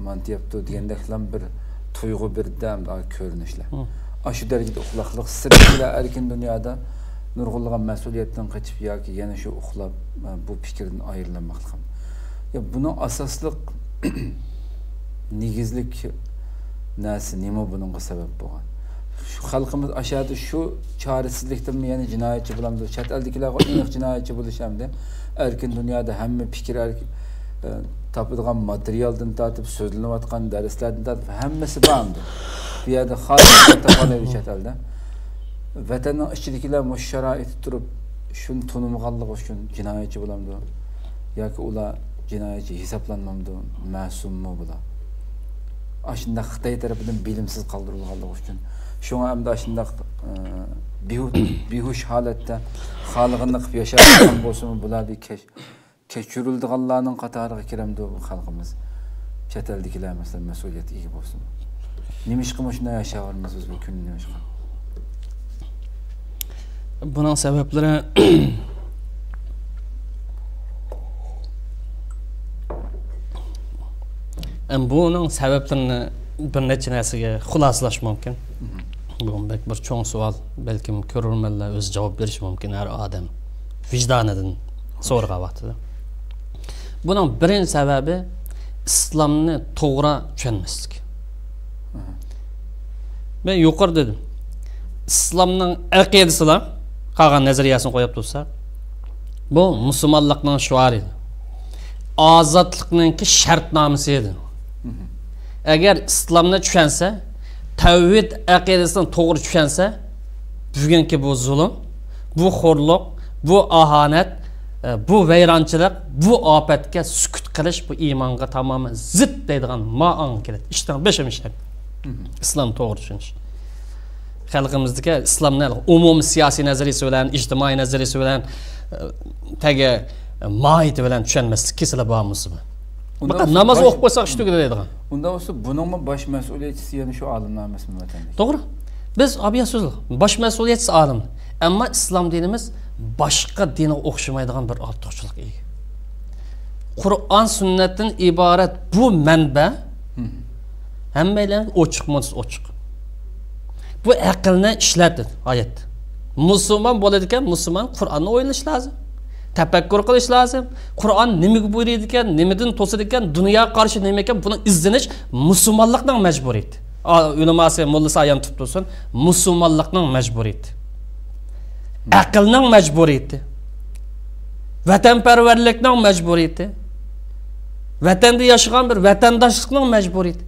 mantyapti degandeklam bir tuyg'u bir dam ko'rinishlar. Shu darajada uxlaqliq sirlar erkin dunyoda nurg'unlagan mas'uliyatdan qochib yoki yana shu uxlab bu fikrdan ayrilmoqlik. Ya buni asosliq negizlik narsa nima buningga sabab bo'lgan? Şu xalqimiz aşağıda şu çaresizlikten mi yani cinayetçi bulamdı? Chet eldagilarga aniq jinoyatchi bo'lish hamda erkin dunyoda hamma fikr topadigan materialdan tortib so'zlanayotgan darslardan tortib hammasi bordi. Bu yerda xalq topolmaydi chet elda. Vatanning ichidagilar mush sharoit turib shuni tunimganligi uchun jinoyatchi bulamdi yoki ular jinoyatchi hisoblanmamdi, ma'summi bular? Aslında Xitoy tarafidan bilimsiz qoldirilganligi uchun şuna hem de aslında bihuş halatda xalqini qilib yashayotgan bo'lsa, bular kechirildiganlarning qatoriga kiramdi bu xalqimiz. Chet eldagilar masalan mas'uliyat ega bo'lsin. Nima ish qilib shunday yashayapmiz biz bu kunni boshqa? Buning sabablari buning sabablarini bir necha narsaga xulosalash mumkin. Bu bir cho'ng savol, balkim ko'rurmanlar o'z javob berishi mumkin har odam vijdonidan so'rag'an vaqtida. Buning birinchi sababi islomni to'g'ri tushunmaslik. Men yuqori dedim. Islomning aqidasilar qolgan nazariyasini qo'yib tursak, bu musulmonlikning shuari edi. Ozodlikning shartnomasi edi. Agar islomni tushunsa, tavhid aqidasini to'g'ri tushunsa, bugungi bu zulm, bu xo'rliq, bu ahanat, bu vayronchilik, bu ofatga sukut qilish bu iymonga tamoman zid deydigan ma'an keladi. Ishdan beshamişlar. İslam to'g'ri tushunish. Xalqimizdagi islomning umumiy siyosiy nazariyasi bilan, ijtimoiy nazariyasi bilan taga mohiyati bilan tushunmaslik kesilib bormiz bu. Bakın namaz o'qib qo'ysak ishtiga deydigan. Unda bo'lsa buning bosh mas'uliyatchisi yana shu olimlar emasmi vatanda? To'g'ri. Biz abiya so'zli bosh mas'uliyatchisi olim. Ammo islom dinimiz boshqa dinga o'xshamaydigan bir ortiqchilik ega. Qur'on sunnatdan iborat bu manba hammalarga ochiq-mo'tsiz ochiq. Bu aqlni ishlatdi oyat. Musulmon bo'ladigan musulmon Qur'onni o'ylash lozim. Tafakkur qilish lozim. Qur'on nimaga buyuradi ekan, nimadan to'sadi ekan, dunyoga qarshi nima ekan, buni izlanish musulmonlikning majburiyati. Ulamasi, mullasi ayam tutib tursin, musulmonlikning majburiyati. Aqlning majburiyati. Vatanparvarlikning majburiyati. Vatanda yashagan bir vatandoshlikning majburiyati.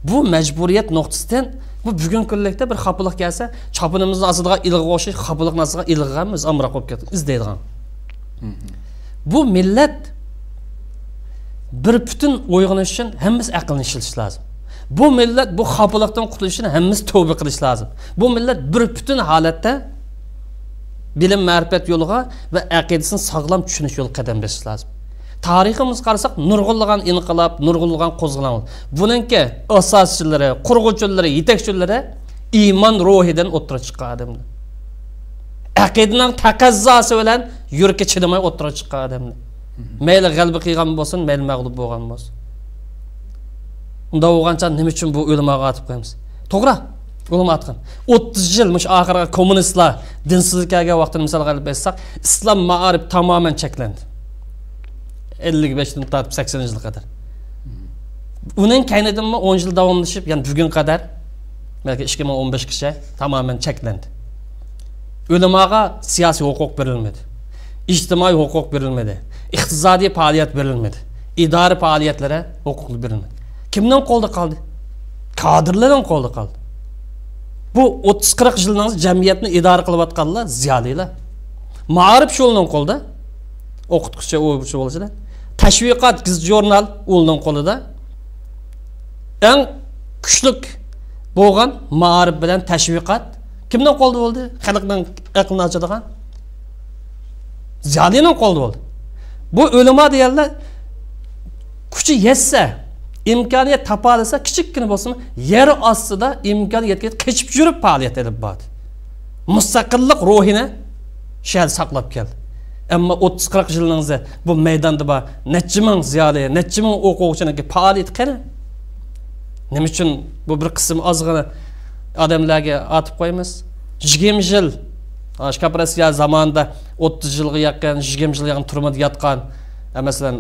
Bu majburiyat nuqtasidan bu bugun kunlikda bir xafalık kelsa, chopinimizni aslida ilg'i o'xshash xafalık narsaga ilg'amiz amroq bo'lib ketdi, izlaydigan. Bu millet bir bütün uyg'onish uchun hammasi aqlni ishlatish lozim. Bu millet bu xafalıkdan qutulish uchun hammasi tavba qilish lozim. Bu millet bir bütün holatda bilim ma'rifat yo'liga va aqidasini sog'lom tushunish yo'li qadam bosish lozim. Tariximiz qarasak, nurg'unlagan inqilob, nurg'unlagan qo'zg'alon. Buningki asoschilari, qurg'uvchilari, yetakchilari iymon ruhidan o'tira chiqqan odamlar. Aqidaning taqazzosi bilan yurki chidamay o'tira chiqqan odamlar. Mayli g'alaba qilgan bo'lsin, mayli mag'lub bo'lgan bo'lsin. Unda o'g'ancha nima uchun bu o'lmaga atib qo'yamiz? To'g'ri, o'lma atgan. 30 yil mush oxirgi kommunistlar dinsizlikka vaqtini misol qilib bersak, islom ma'arif tamoman cheklandi. 55dan tortib 80-yilga qadar. Uning kaynidan 10 yil davomlashib, ya'ni bugun qadar belki 2015gacha tamoman cheklandi. Ulamaga siyosiy huquq berilmedi. İctimai huquq berilmedi. İqtisadi faaliyet berilmedi. İdari faaliyetlere huquq berilmedi. Kimden kolda kaldı? Kadrlardan kolda kaldı. Bu 30-40 yıldan cemiyetini idare kılıp atkanlar ziyadıyla. Mağarip şolundan kolda. Okutkuça o'quvchi bo'lsa, tashviqot giz jurnal o'ldan qo'lida. Eng kuchlik bo'lgan ma'arif bilan tashviqot kimdan qo'lda bo'ldi? Xalqning aqlini ochadigan ziyodining qo'lda bo'ldi. Bu ulamo deganlar kuchi yetsa, imkoniyat topalasa, kichikkina bo'lsin, yer ostida imkoniyatga qechib yurib faoliyat olib bordi. Mustaqillik ruhini shal saqlab keldi. Ama 30-40 yılınızda bu meydanda var. Neçe ming ziyade, neçe ming o'quvchining faoliyati qani? Nima uchun bu bir qism ozgina odamlarga atib qo'yamiz? 20 yil Ashkaprasiya zamonida 30 yilga yaqin, 20 yilga yaqin turmada yotgan, masalan,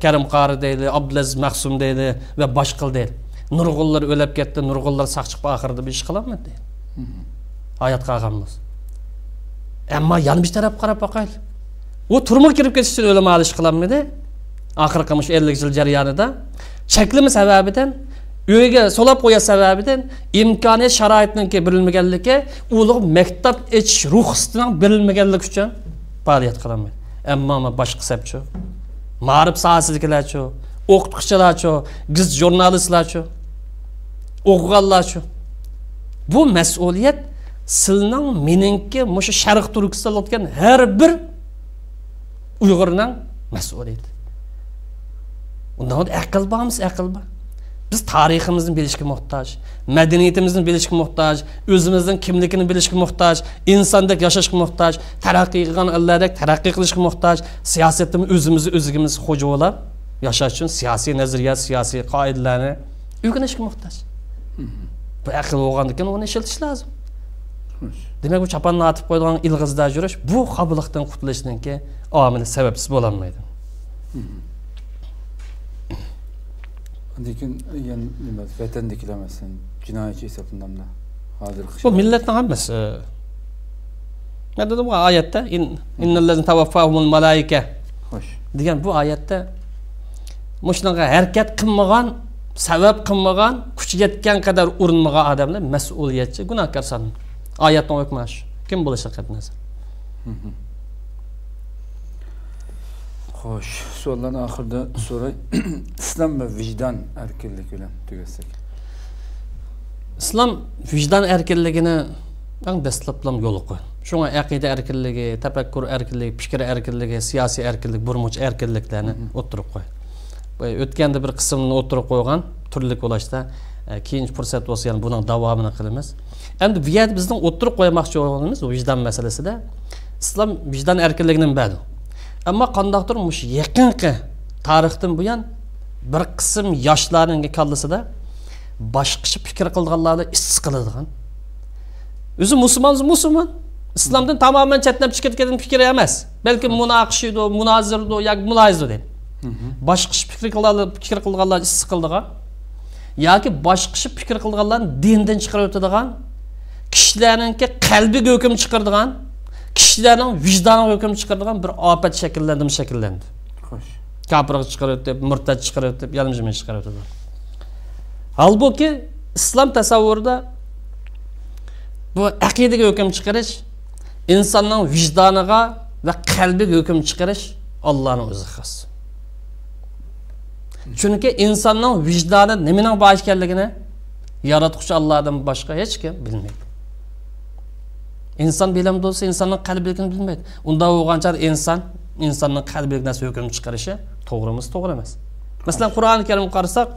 Karim Qari deydi, Abdulaziz Mahsum deydi va boshqa deydi. Nurg'unlar o'lib ketdi, nurg'unlar saq chiqib oxirida bir ish qilamadi deydi. Hayot qolganmiz. Ammo yana bir taraf qarab boqaylik. O turmuş girip geçişten öyle maliş kılanmadı. Ahir kamış 50 yıl jarayonida cheklimi sababidan, uyga solab qo'ya sababidan imkoniyat sharoitning berilmaganligi, ulug' maktab ichish ruxsatining berilmaganligi uchun faoliyat qilaman. Ammo boshqa sababchi. Ma'rif sohasidagilarchi, o'qituvchilarchi, giz jurnalistlarchi, o'qiganlarchi. Bu mas'uliyat sizning meningki mushu Sharq Turkistonda o'tgan har bir Uyg'urning mas'uliyati. Undan aql bormiz, aql bor. Biz tariximizni bilishga muhtoj, madaniyatimizni bilishga muhtoj, o'zimizning kimligini bilishga muhtoj, insondek yashashga muhtoj, taraqqiy qilgan allardek taraqqiy qilishga muhtoj, siyosatimiz o'zimiz xo'jolab yashash uchun siyosiy nazariyat, siyosiy qoidalarni o'rganishga muhtoj. Bu aql bo'lgandan keyin uni ishlatish lozim. Demek bu çapanla atıp koyduğun ilgizda yürüyüş bu kabılıktan kurtuluşunun ki ameli sebepsiz olanmaydı. Lekin yani vatandakilemesin, cinayetçi hesabından da hazır. Bu milletin hammasi. Ne dedim bu ayette innellezine tevaffahumul malaike. Hoş. Degan bu ayette muşnaga hareket qilmagan, sebep qilmagan, kuchi yetgan qadar urinmagan odamlar mas'uliyatchi, gunohkor sanaladi. Ayetden okumaş. Kim bulacak hepiniz? Hoş. Soruların ahırda soray. İslam ve vicdan erkinlik ile tügesek. İslam vicdan erkinligini en dastlablam yo'l qo'ydi. Şuna aqida erkinligi, tafakkur erkinligi, fikr erkinligi, siyosiy erkinlik, burmuch erkinliklarni o'tirib qo'ydi. Bu o'tganda bir qismini o'tirib qo'ygan, turli bo'lishda keyingi fursat bo'lsa, yani buning davomini qilamiz. Endi bu yerda bizning o'tirib qo'ymoqchi bo'lganimiz vicdan masalasida islom vicdan erkinligining badi. Ammo qandaqdir mush yaqinqi tarixdan buyon bir qism yoshlarning kallasida boshqacha fikr qilganlarni issiq qiladigan. O'zi musulmon islomdan tamoman chetlab chiqib ketgan fikr emas. Balki munoqishidi, munozirdi yoki muloyizdi deydi. Boshqacha fikr qilganlar issiq qildigan yoki boshqacha fikr qilganlarni dindan chiqarib o'tadigan, kishilarningki qalbiga hukm chiqaradigan, kishilarning vijdoniga hukm chiqaradigan bir ofat shakllandi. Xo'sh. Kafirga chiqarib o'tib, murtad chiqarib o'tib, yalimjimay chiqarib o'tadi. Halbuki islom tasavvurida bu aqidaga hukm chiqarish, insonning vijdoniga va qalbiga hukm chiqarish Allohning o'zi xos. Chunki insonning vijdoni nimaning bosh ekanligini yaratuvchi Allohdan boshqa hech kim bilmaydi. İnsan bilimde olsa insanın kalbiligini bilmeydi. Unda olğançar insanın kalbilik nasıl hüküm çıkarışı doğru emas. Mesela Kur'an-ı Kerim qarasak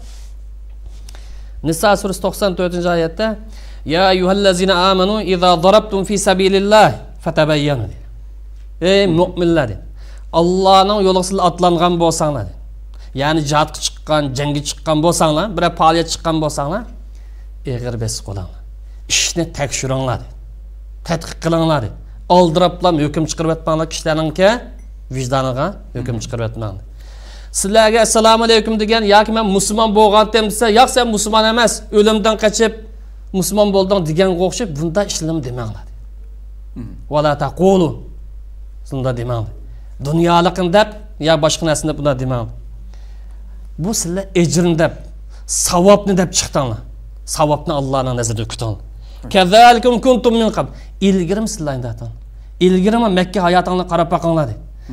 Nisa suresi 94. ayette Ya eyyuhellezine amenu iza darabtum fi sabilillah fatabayyanu. Ey müminler, Allah'ın yoluna atlangan bolsаңlar. Yani jihadga chiqqan, jangga chiqqan bolsаңlar, bir faaliyet chiqqan bolsаңlar, eg'ir bes qolanglar. İşni tekshiringlar. Tadqiq qilinglar. Aldiraplam hukm chiqarib atmanglar kishilarningki vijdoniga hukm chiqarib atmanglar. Sizlarga assalomu alaykum degan yoki men musulmon bo'lgandim desa, yo'q sen musulmon emas, o'limdan qochib musulmon bo'lding deganga o'xshab bunda ishlim demanglar. Wala taqulu. Bunda demanglar. Dunyoliqin deb ya boshqa narsani bunda demanglar. Bu sizlar ejrin deb, savobni deb chiqdinglar. Savobni Allohning nazarida kutinglar. Kazalikum kuntum min qabl. İlgirim sizlarga aytdim. İlgirimi Mekke hayotingni qarab baqinglar.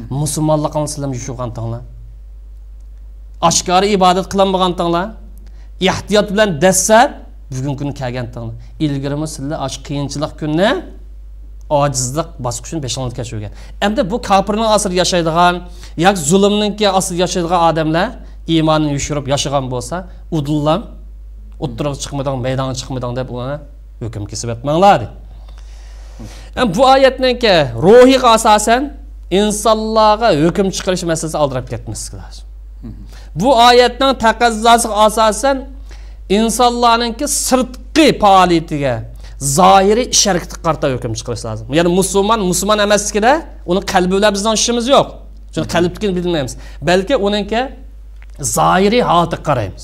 Musulmonlikni sizlar yushugantinglar. Aşkarı ibadet kılanmağantınlar, ihtiyat bilen dessar, bugün günü kelgantinglar. İlgirimi sizlar aş qiyinchilik günne, acizlik basqışın 5-6 keçirgan. Endi bu kafirning asr yaşaydigan, yoki zulmninki asr yaşaydigan odamlar iymonini yushirib yashagan bo'lsa, udullam, o'ttirib chiqmadan, maydonga chiqmadan deb ona hukm kesib etmanglar. Bu oyatninki ruhiy asosan insonlarga hukm chiqarish masalasi aldirab ketmaslik lozim. Bu ayetning taqozosi asosan insonlarningki sirtqi faoliyatiga, zohiriy ish-harakatga qarata hukm chiqarish lozim. Ya'ni musulmon emasligida uni qalbi bilan bizning ishimiz yo'q. Chunki qalbni bilmaymiz. Balki uningki zohiriy holatiga qaraymiz.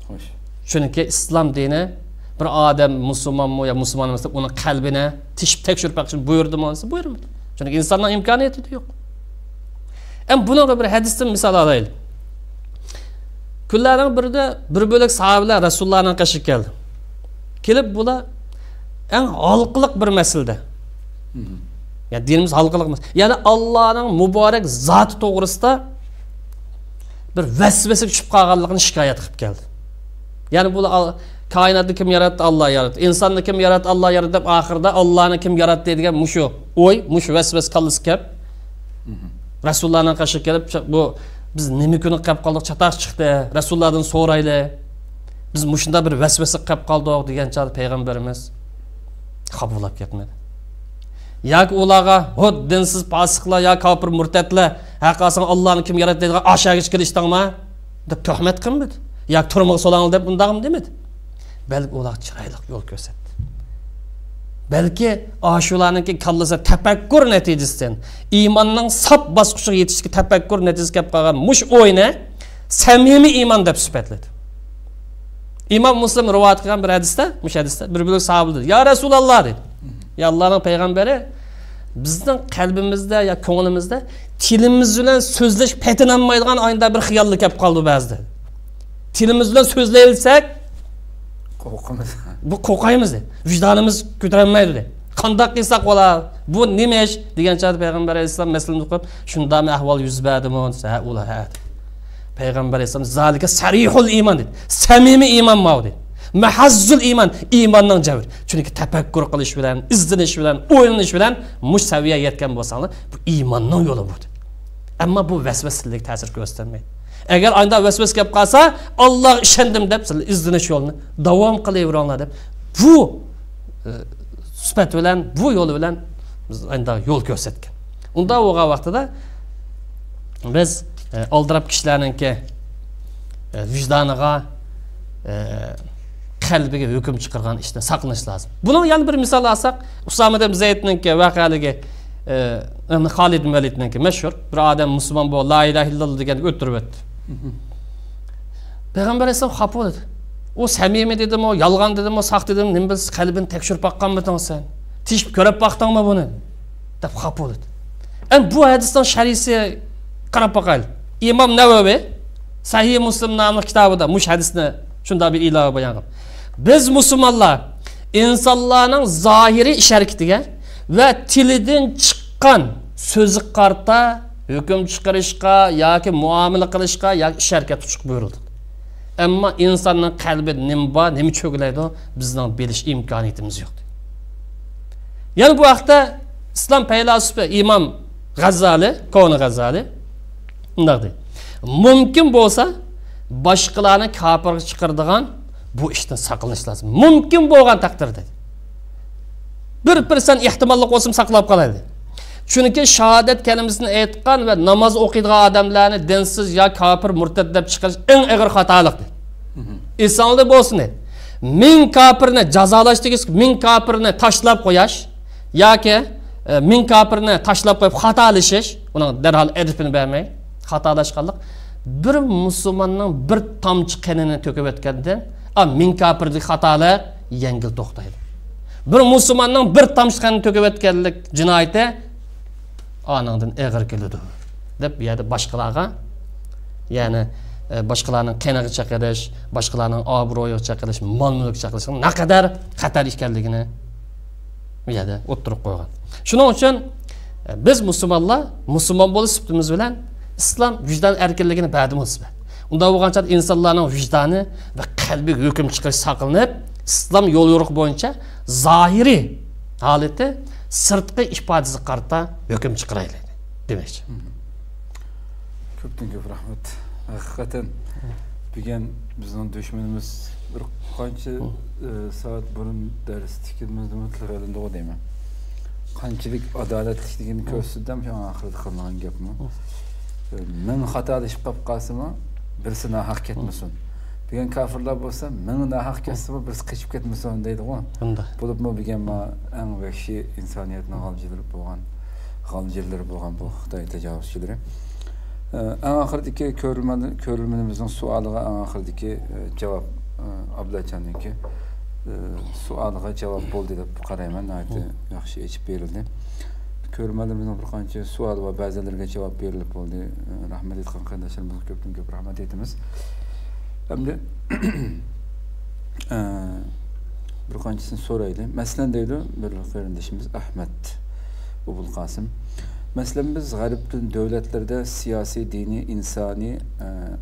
Xo'sh. Chunki islom dini bir odam musulmonmi yo musulmon emas deb uni qalbini tishib tekshirib baqishni buyurdimi desa, buyurmadi. Chunki insonning imkoniyati yo'q. Bunga bir hadisdan misol olaylik. Kunlarning birida bir bo'lak sahobalar Rasulullohning qashiga keldi. Kelib bular eng halqiliq bir masalada. Ya dinimiz halqiliq emas. Ya'ni Allohning muborak zoti to'g'risida bir vasvasa tushib qolganligini shikoyat qilib keldi. Ya'ni bular koinotni kim yaratdi? Alloh yaratdi. Insonni kim yaratdi? Alloh yaratdi deb oxirida Allohni kim yaratdi degan mushu o'y, mushu vasvasa qilib kelib Rasulullohning qashiga kelib bu biz nima kuni qilib qoldik, chataq chiqdi. Rasulullohdan so'rayli. Biz mushunda bir vasvasa qilib qoldik degancha payg'ambarimiz qabulab ketmadi. Yoki ularga hud dinsiz fosiqlar yoki kofir murtadlar haqiqatan Allohni kim yaratdi degan ashaga chiqishdingmi deb tuhmat qilmadi. Yoki turmoq so'langlar deb bundaqmi demadi. Balki ular chiroyli yo'l ko'rsatdi. Balki ashularningki kallasa tafakkur natijasidan iymonning sap bosqichiga yetishga tafakkur natijasi kelib qolgan mush o'yni samimiy iymon deb sifatladi. İmam Muslim rivoyat qilgan bir hadisda, mush hadisda bir bo'lak sahoba dedi: "Ya Rasululloh" dedi. Ya Allohning payg'ambari bizning qalbimizda yo ko'nglimizda tilimiz bilan so'zlash patinolmaydigan oyda bir xiyollik kelib qoldi ba'zida. Tilimiz bilan so'zlayilsak qo'rqamiz. Bu qo'rqaymiz dedi. Vijdonimiz ko'tarilmaydi dedi. Qandoq qilsak bo'lar? Bu nima ish degancha payg'ambar alayhisalom masalani qo'yib, shundami ahvol yuz berdimi? Ha, ular ha. Payg'ambar alayhisalom zalika sarihul iymon dedi. Samimiy iymon mavdi dedi. Mahazzul iymon, iymonning javr. Chunki tafakkur qilish bilan, izdinish bilan, o'ylanish bilan mush saviyaga yetgan bo'lsanglar, bu iymonning yo'li bu. Ammo bu vasvasalik ta'sir ko'rsatmaydi. Agar anda vasvas kelib qolsa, Alloh ishondim deb sizlar izdinish yo'lini davom qilaveringlar deb bu sifat bilan, bu yo'l bilan biz anda yo'l ko'rsatgan. Unda o'g'a vaqtida biz oldirab kishilarningki vijdoniga, qalbiga hukm chiqargan ishdan saqlanish lozim. Buni yana bir misol olsak, Usama ibn Zaydningki voqealigi Xolid ibn Validningki mashhur bir odam musulmon bo'lib la ilaha illalloh degan o'tirib o'tdi. Payg'ambar alayhisalom xafa bo'ldi. O samimiy dedimi, o yolg'on dedimi, saq dedimi, nima bilsiz qalbini tekshirib baqqanmiding sen? Tishib ko'rib baqdingmi buni? deb xafa bo'ldi. Bu hadisdan sharisi qarab boqaylik. İmam Navavi Sahih Muslim nomli kitobida mush hadisni shunda bir ilova bayon qildi. Biz musulmonlar insonlarning zohiriy ish-harakatiga va tilidan chiqqan so'zi qarta hukm chiqarishga yoki muomala qilishga yoki ish-harakat qilishga buyurildi. Ammo insonning qalbi nima cho'glaydi, bizning bilish imkoniyatimiz yo'q. Yani bu vaqtda islom faylasufi imom G'azzali, Koni G'azzali bunday deydi. Mumkin bo'lsa boshqalarni kafirga chiqaradigan bu ishdan saqlanish lozim. Mumkin bo'lgan taqdirda. 1% ehtimollik bo'lsa saqlab qoladi. Chunki shahodat kalimasini aytgan va namoz o'qiydigan odamlarni dinsiz yo kafir, murtad deb chiqarish eng og'ir xatolikdir. Esonda bo'lsin. 1000 kafirni jazolash degiz, 1000 kafirni tashlab qo'yash yoki 1000 kafirni tashlab qo'yib xatolashish, uning darhol edibini bermay, xatolashganlik bir musulmonning bir tomchi qonini to'kib o'tgandan, 1000 kafirlik xatolar yengil to'xtaydi. Bir musulmonning bir tomchi qonini to'kib o'tganlik jinoyati anandan og'ir keladi deb bu yerda boshqalarga, ya'ni boshqalarning qeniga chaqirish, boshqalarning obro'yiga chaqirish, mol-mulk chaqirish naqadar xatar ekanligini bu yerda o'ttirib qo'ygan. Shuning uchun biz musulmonlar musulmon bo'lish sifatimiz bilan islom vijdon erkinligini berdi-miz. Unda bo'lgancha insonlarning vijdoni va qalbiga hukm chiqarish saqlanib, islom yo'l yo'riq bo'yicha zohiriy holati sirtqi ifodasi qarta hukm chiqaraydi demoqchi. Ko'pdan ko'p rahmat. Hakikaten bugün bizim düşmanımız bir qancha saat burun ders tikimizde mutlar elinde o deyman. Qanchalik adolatlikligini ko'rsatdim, shu oxirida qilgan gapmi. Men xatolashib qolib qolsam, birsini haq ketmasin. Bugün kafirlar bo'lsa, men da haq ketsam, birisi qochib ketmasin deydi-ku. Bo'libmi bugün eng vahshiy insoniyatning g'aljirlari bo'lgan bu Xitoy tajovuzchilari. Axirdagi ko'rilmanimizning savoliga axirdagi javob Abdullajonninki savoliga javob bo'ldi deb qarayman. Aytdi, yaxshi yechib berildi. Ko'rilmanimizning bir qancha savol va ba'zilarga javob berilib bo'ldi. Rahmat aytgan qarindoshlarimizga ko'pdan ko'p rahmat aytamiz. Endi bir qanchisini so'raydi. Masalan deydi bir qarindoshimiz Ahmad Ubul Qosim. Mesela biz g'arbdan davlatlarda siyosiy, diniy, insoniy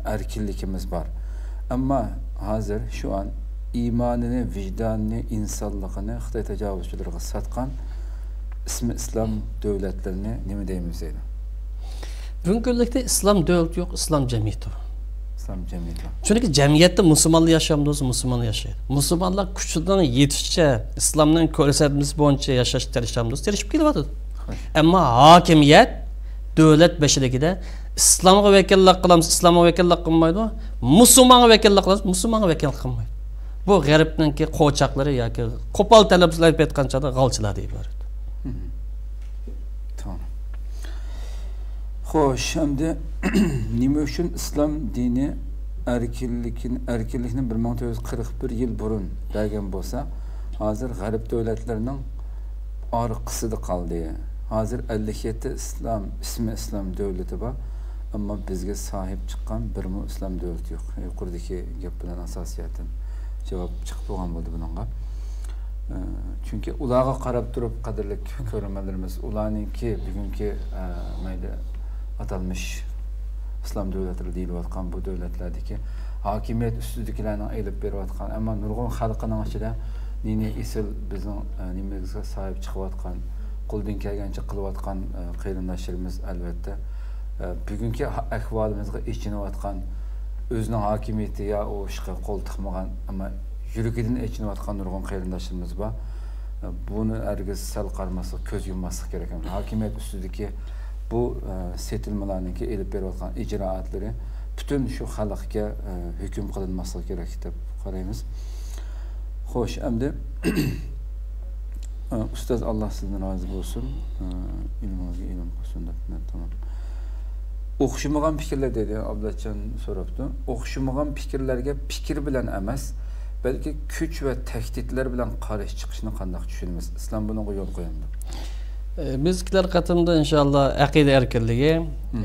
erkinligimiz bor. Ammo hozir shu an iymonini, vijdonini, insonligini Xitoy tajovuzchilariga satgan ismi islom davlatlarini nima deymiz deydi? Bugungi kunlikda islom davlati yo'q, islom jamiyati. İslam cemiyeti. Chunki jamiyatda musulmonlar yashamdi, musulmonlar yashaydi. Musulmonlar kuchidan yetishicha islomning ko'rsatmasi bo'yicha yashashga tirishib kelyapti. Ama hakimiyet devlet beşiligida islomga vakillik qilamiz, islomga vakillik qilmaydi. Musulmonga vakillik qilamiz, musulmonga vakillik qilmaydi. Bu g'arbningki qo'chaqlari yoki qo'pol talablar deb aytganchada g'alchilar deb iborat. Tamam. Xo'sh, endi nima uchun islom dini erkinlikni 1941 yil burun bergan bo'lsa, hozir g'arb davlatlarining orqasida qoldi. Hazır 57 ismi İslam devleti var ama bizge sahip çıkan bir mu İslam devleti yok. Yukarıdaki gap bilan asosiyaten cevap çıkıp olgan bo'ldi bununla. Çünkü ulağa qarab turib qadrlik ko'rmalarimiz ularninki bugungi mayli atalmış İslam devletleri deyilayotgan bu devletlerdeki hakimiyet üstündekilerini elib berayotgan ama nurg'un xalqining ichida nini isil bizning nimamizga sahip chiqayotgan qo'ldan kelgancha qilayotgan qarindoshlarimiz albatta bugungi ahvolimizga ichinayotgan o'zining hokimiyati ya o ishga qo'l tiqmagan ammo yurigidan ichinayotgan nurg'un qarindoshlarimiz bor. Buni hargiz sal qarmaslik, ko'z yummaslik kerak. Hokimiyat ustidagi bu setilmalarninki elib berayotgan ijroatlari butun shu xalqga hukm qilinmasligi kerak deb qaraymiz. Xo'sh, endi Ustaz Allah sizden razı olsun. İlm qilsin deb. Tamam. O'xshamagan fikrlar dedi Abdullajon so'rabdi. O'xshamagan fikrlarga fikr bilan emas, balki kuch va tahdidlar bilan qarshi chiqishni qanday tushunamiz? Islom bunga yo'l qo'yadi. Bizlar qatimda inshaalloh aqida erkinligi,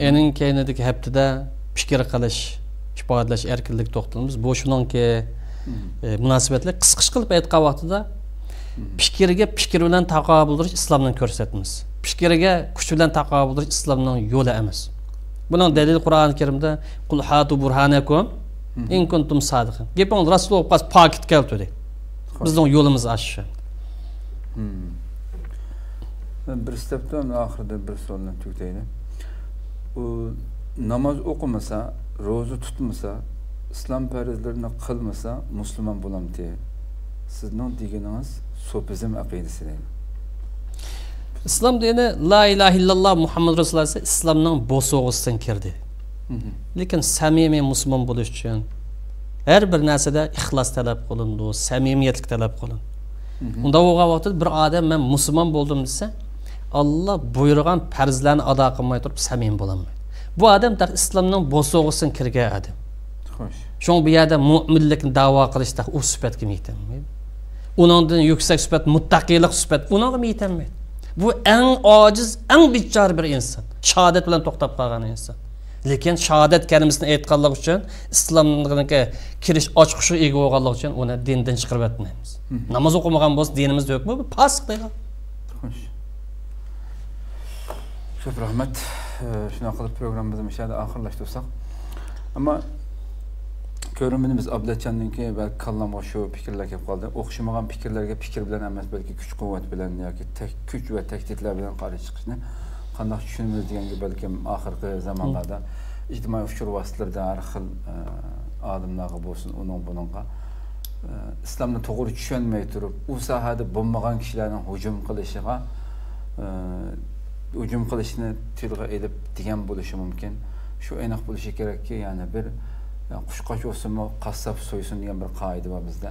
ening keynidagi haftada fikr qilish, ifodalash erkinlik to'xtalamiz. Bu shuningki munosabatli qisqish qilib aytgan vaqtida fikirga fikr bilan taqobil turish islomning ko'rsatmasi. Fikirga kuch bilan taqobil turish islomning yo'li emas. Buning dalil Qur'oni Karimda qul hatu burhanakum in kuntum sadiqin. Gaping Rasululloh pas pakit keltirdi. Bizning yo'limiz aşağı. bir stepten ahirde bir sorunun tükteydi. Namaz okumasa, rozu tutmasa, İslam farzlarını kılmasa Müslüman bulam diye. Sizin diyeniniz sofizm akidesi değil. İslam dini la ilahe illallah Muhammed Resulullah ise İslam'ın bosoğusundan kirdi. Lekin samimiy Müslüman buluş için her bir narsada ihlas talep kılındı, samimiyetlik talep kılındı. Unda oğa vakti bir adam ben Müslüman buldum dese Allah buyurgan farzlarni ado qilmay turib samim bo'lamaydi. Bu adam da İslam'ın bosoğusundan kirgan adam. Xo'sh. Şoň bu yerda mu'minlikni da'vo qilishda u sifatga yetolmaydi. Uningdan yuksak sifat muttaqiylik sifat uningga yetolmaydi. Bu en aciz, en bichar bir insan. Shahadat bilan to'xtab qolgan insan. Lekin shahadat kalimasini aytganlik uchun islomga kirish ochqishi ega bo'lganlik uchun uni dindan chiqarib etmaymiz. Namoz o'qimagan bo'lsa dinimizda yo'qmi? Bu fasq degan. Xo'sh. Çok rahmet. Şuna qilib programımızı müşahede ahirlashtirsak. Ama görünümümüz Abdulchanninki belki kallamga şu fikirler kelib qoldi. O'xshamagan fikirlarga fikir bilan emas, balki kuch quvvat bilan yoki kuch va tahdidlar bilan qarshi chiqishni qanday tushunamiz deganga balki oxirgi zamonlarda ijtimoiy ushur vositalarida har xil olimlarga bo'lsin, buningga islomni to'g'ri tushunmay turib, u sohada bo'lmagan kishilarning hujum qilishni tilga elib degan bo'lishi mumkin. Shu aniq bo'lishi kerakki, ya'ni bir qushqoch o'simi qassob so'ysin degan bir qoida bor bizda.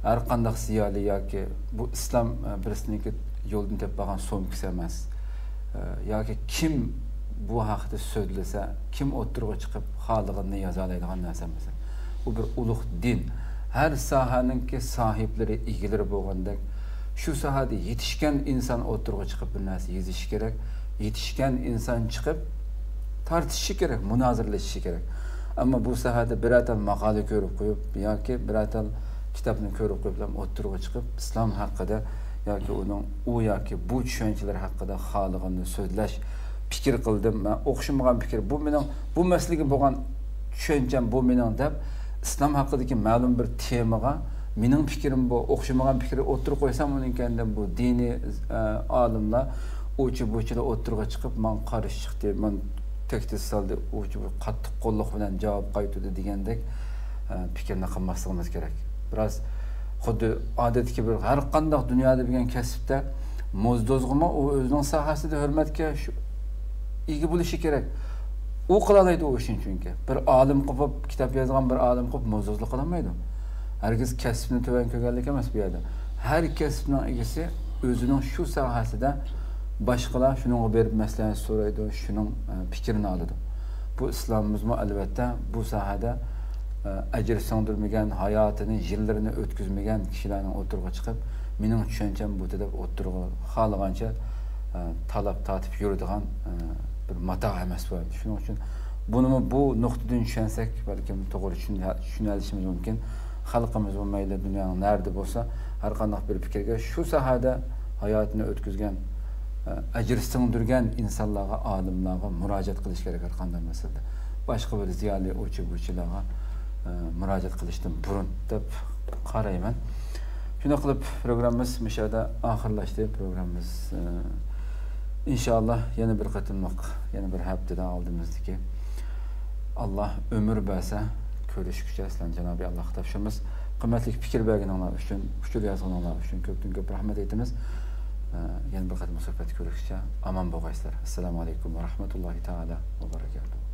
Har qanday ziyoli yoki bu islom birisininki yo'ldan tepmagan so'mkisi emas. Yoki kim bu haqda so'zlasa, kim o'tirg'a chiqib xolig'ini yoza oladigan narsa emas. Bu bir ulug' din. Har sohaninki sohiblari, egilari bo'lgandek, şu sahada yetişken insan o'tirg'a chiqib bir narsa yezishi kerak. Yetişken insan chiqib tartishishi kerak, munozirlashishi kerak. Ama bu sahada biratan maqola ko'rib qo'yib yoki biratan kitobni ko'rib qo'yib o'tirg'a chiqib islom haqida yoki uning u yoki bu tushunchalar haqida xolig'ini so'zlash, fikr qildim. Men o'xshamagan fikr, bu mening bu masligim bo'lgan tushuncham bu mening deb islom haqidagi ma'lum bir temaga mening fikrim bu o'xshamagan fikri o'tirib qo'ysam uninkkanda bu diniy olimlar o'chi-bo'chilar o'tirg'a chiqib men qarshi chiqdi, men tehdit soldi, o'chi qattiq qo'lliq bilan javob qaytdi degandek fikrni qilmasligimiz kerak. Biroz xuddi odatga bir har qanday dunyoda bo'lgan kasbda mo'zdozg'ima u o'zining sohasida hurmatga ega bo'lishi kerak. U qila oladi u ishni, chunki bir olim qilib kitob yozgan bir olim qilib mo'zdozlik qila olmaydi. Herkes kasbini töven kögellik emas bu yerda. Her kasbning egasi o'zining shu sohasida boshqalar shuningga berib maslahat so'raydi, shuning fikrini oladi. Bu islomimizmi albatta bu sohada ajr singdirmagan, hayotini, yillarini o'tkazmagan kishilarning o'tirg'a chiqib, mening tushuncham bu deb o'tirg'a xohlagancha talab tatib yuradigan bir mata emas bu. Shuning uchun buni bu nuqtadan tushunsak, balki to'g'ri tushunishimiz mumkin. Xalqimiz bo'lmaydi, dunyoning nerede bo'lsa, har qanday bir fikrga shu sohada hayotini o'tkazgan, ajr singdirgan insonlarga, olimlarga murojaat qilish kerak har qanday masalada. Boshqa bir ziyoli o'chi-bo'chilarga murojaat qilishdan burun deb qarayman. Shunday qilib programmamiz mishada oxirlashdi. Programmamiz inshaalloh yana bir qatimliq, yana bir haftadan oldimizdagi Allah ömür bersa görüşükçe sizden Cenab-ı Allah tavşımız. Kıymetli fikir bergenler üçün, fikir yazganlar üçün köpten köp rahmet etimiz. Yeni bir kadın sohbet görüşükçe aman boğayslar. Esselamu aleyküm ve rahmetullahi teala ve berekatuhu.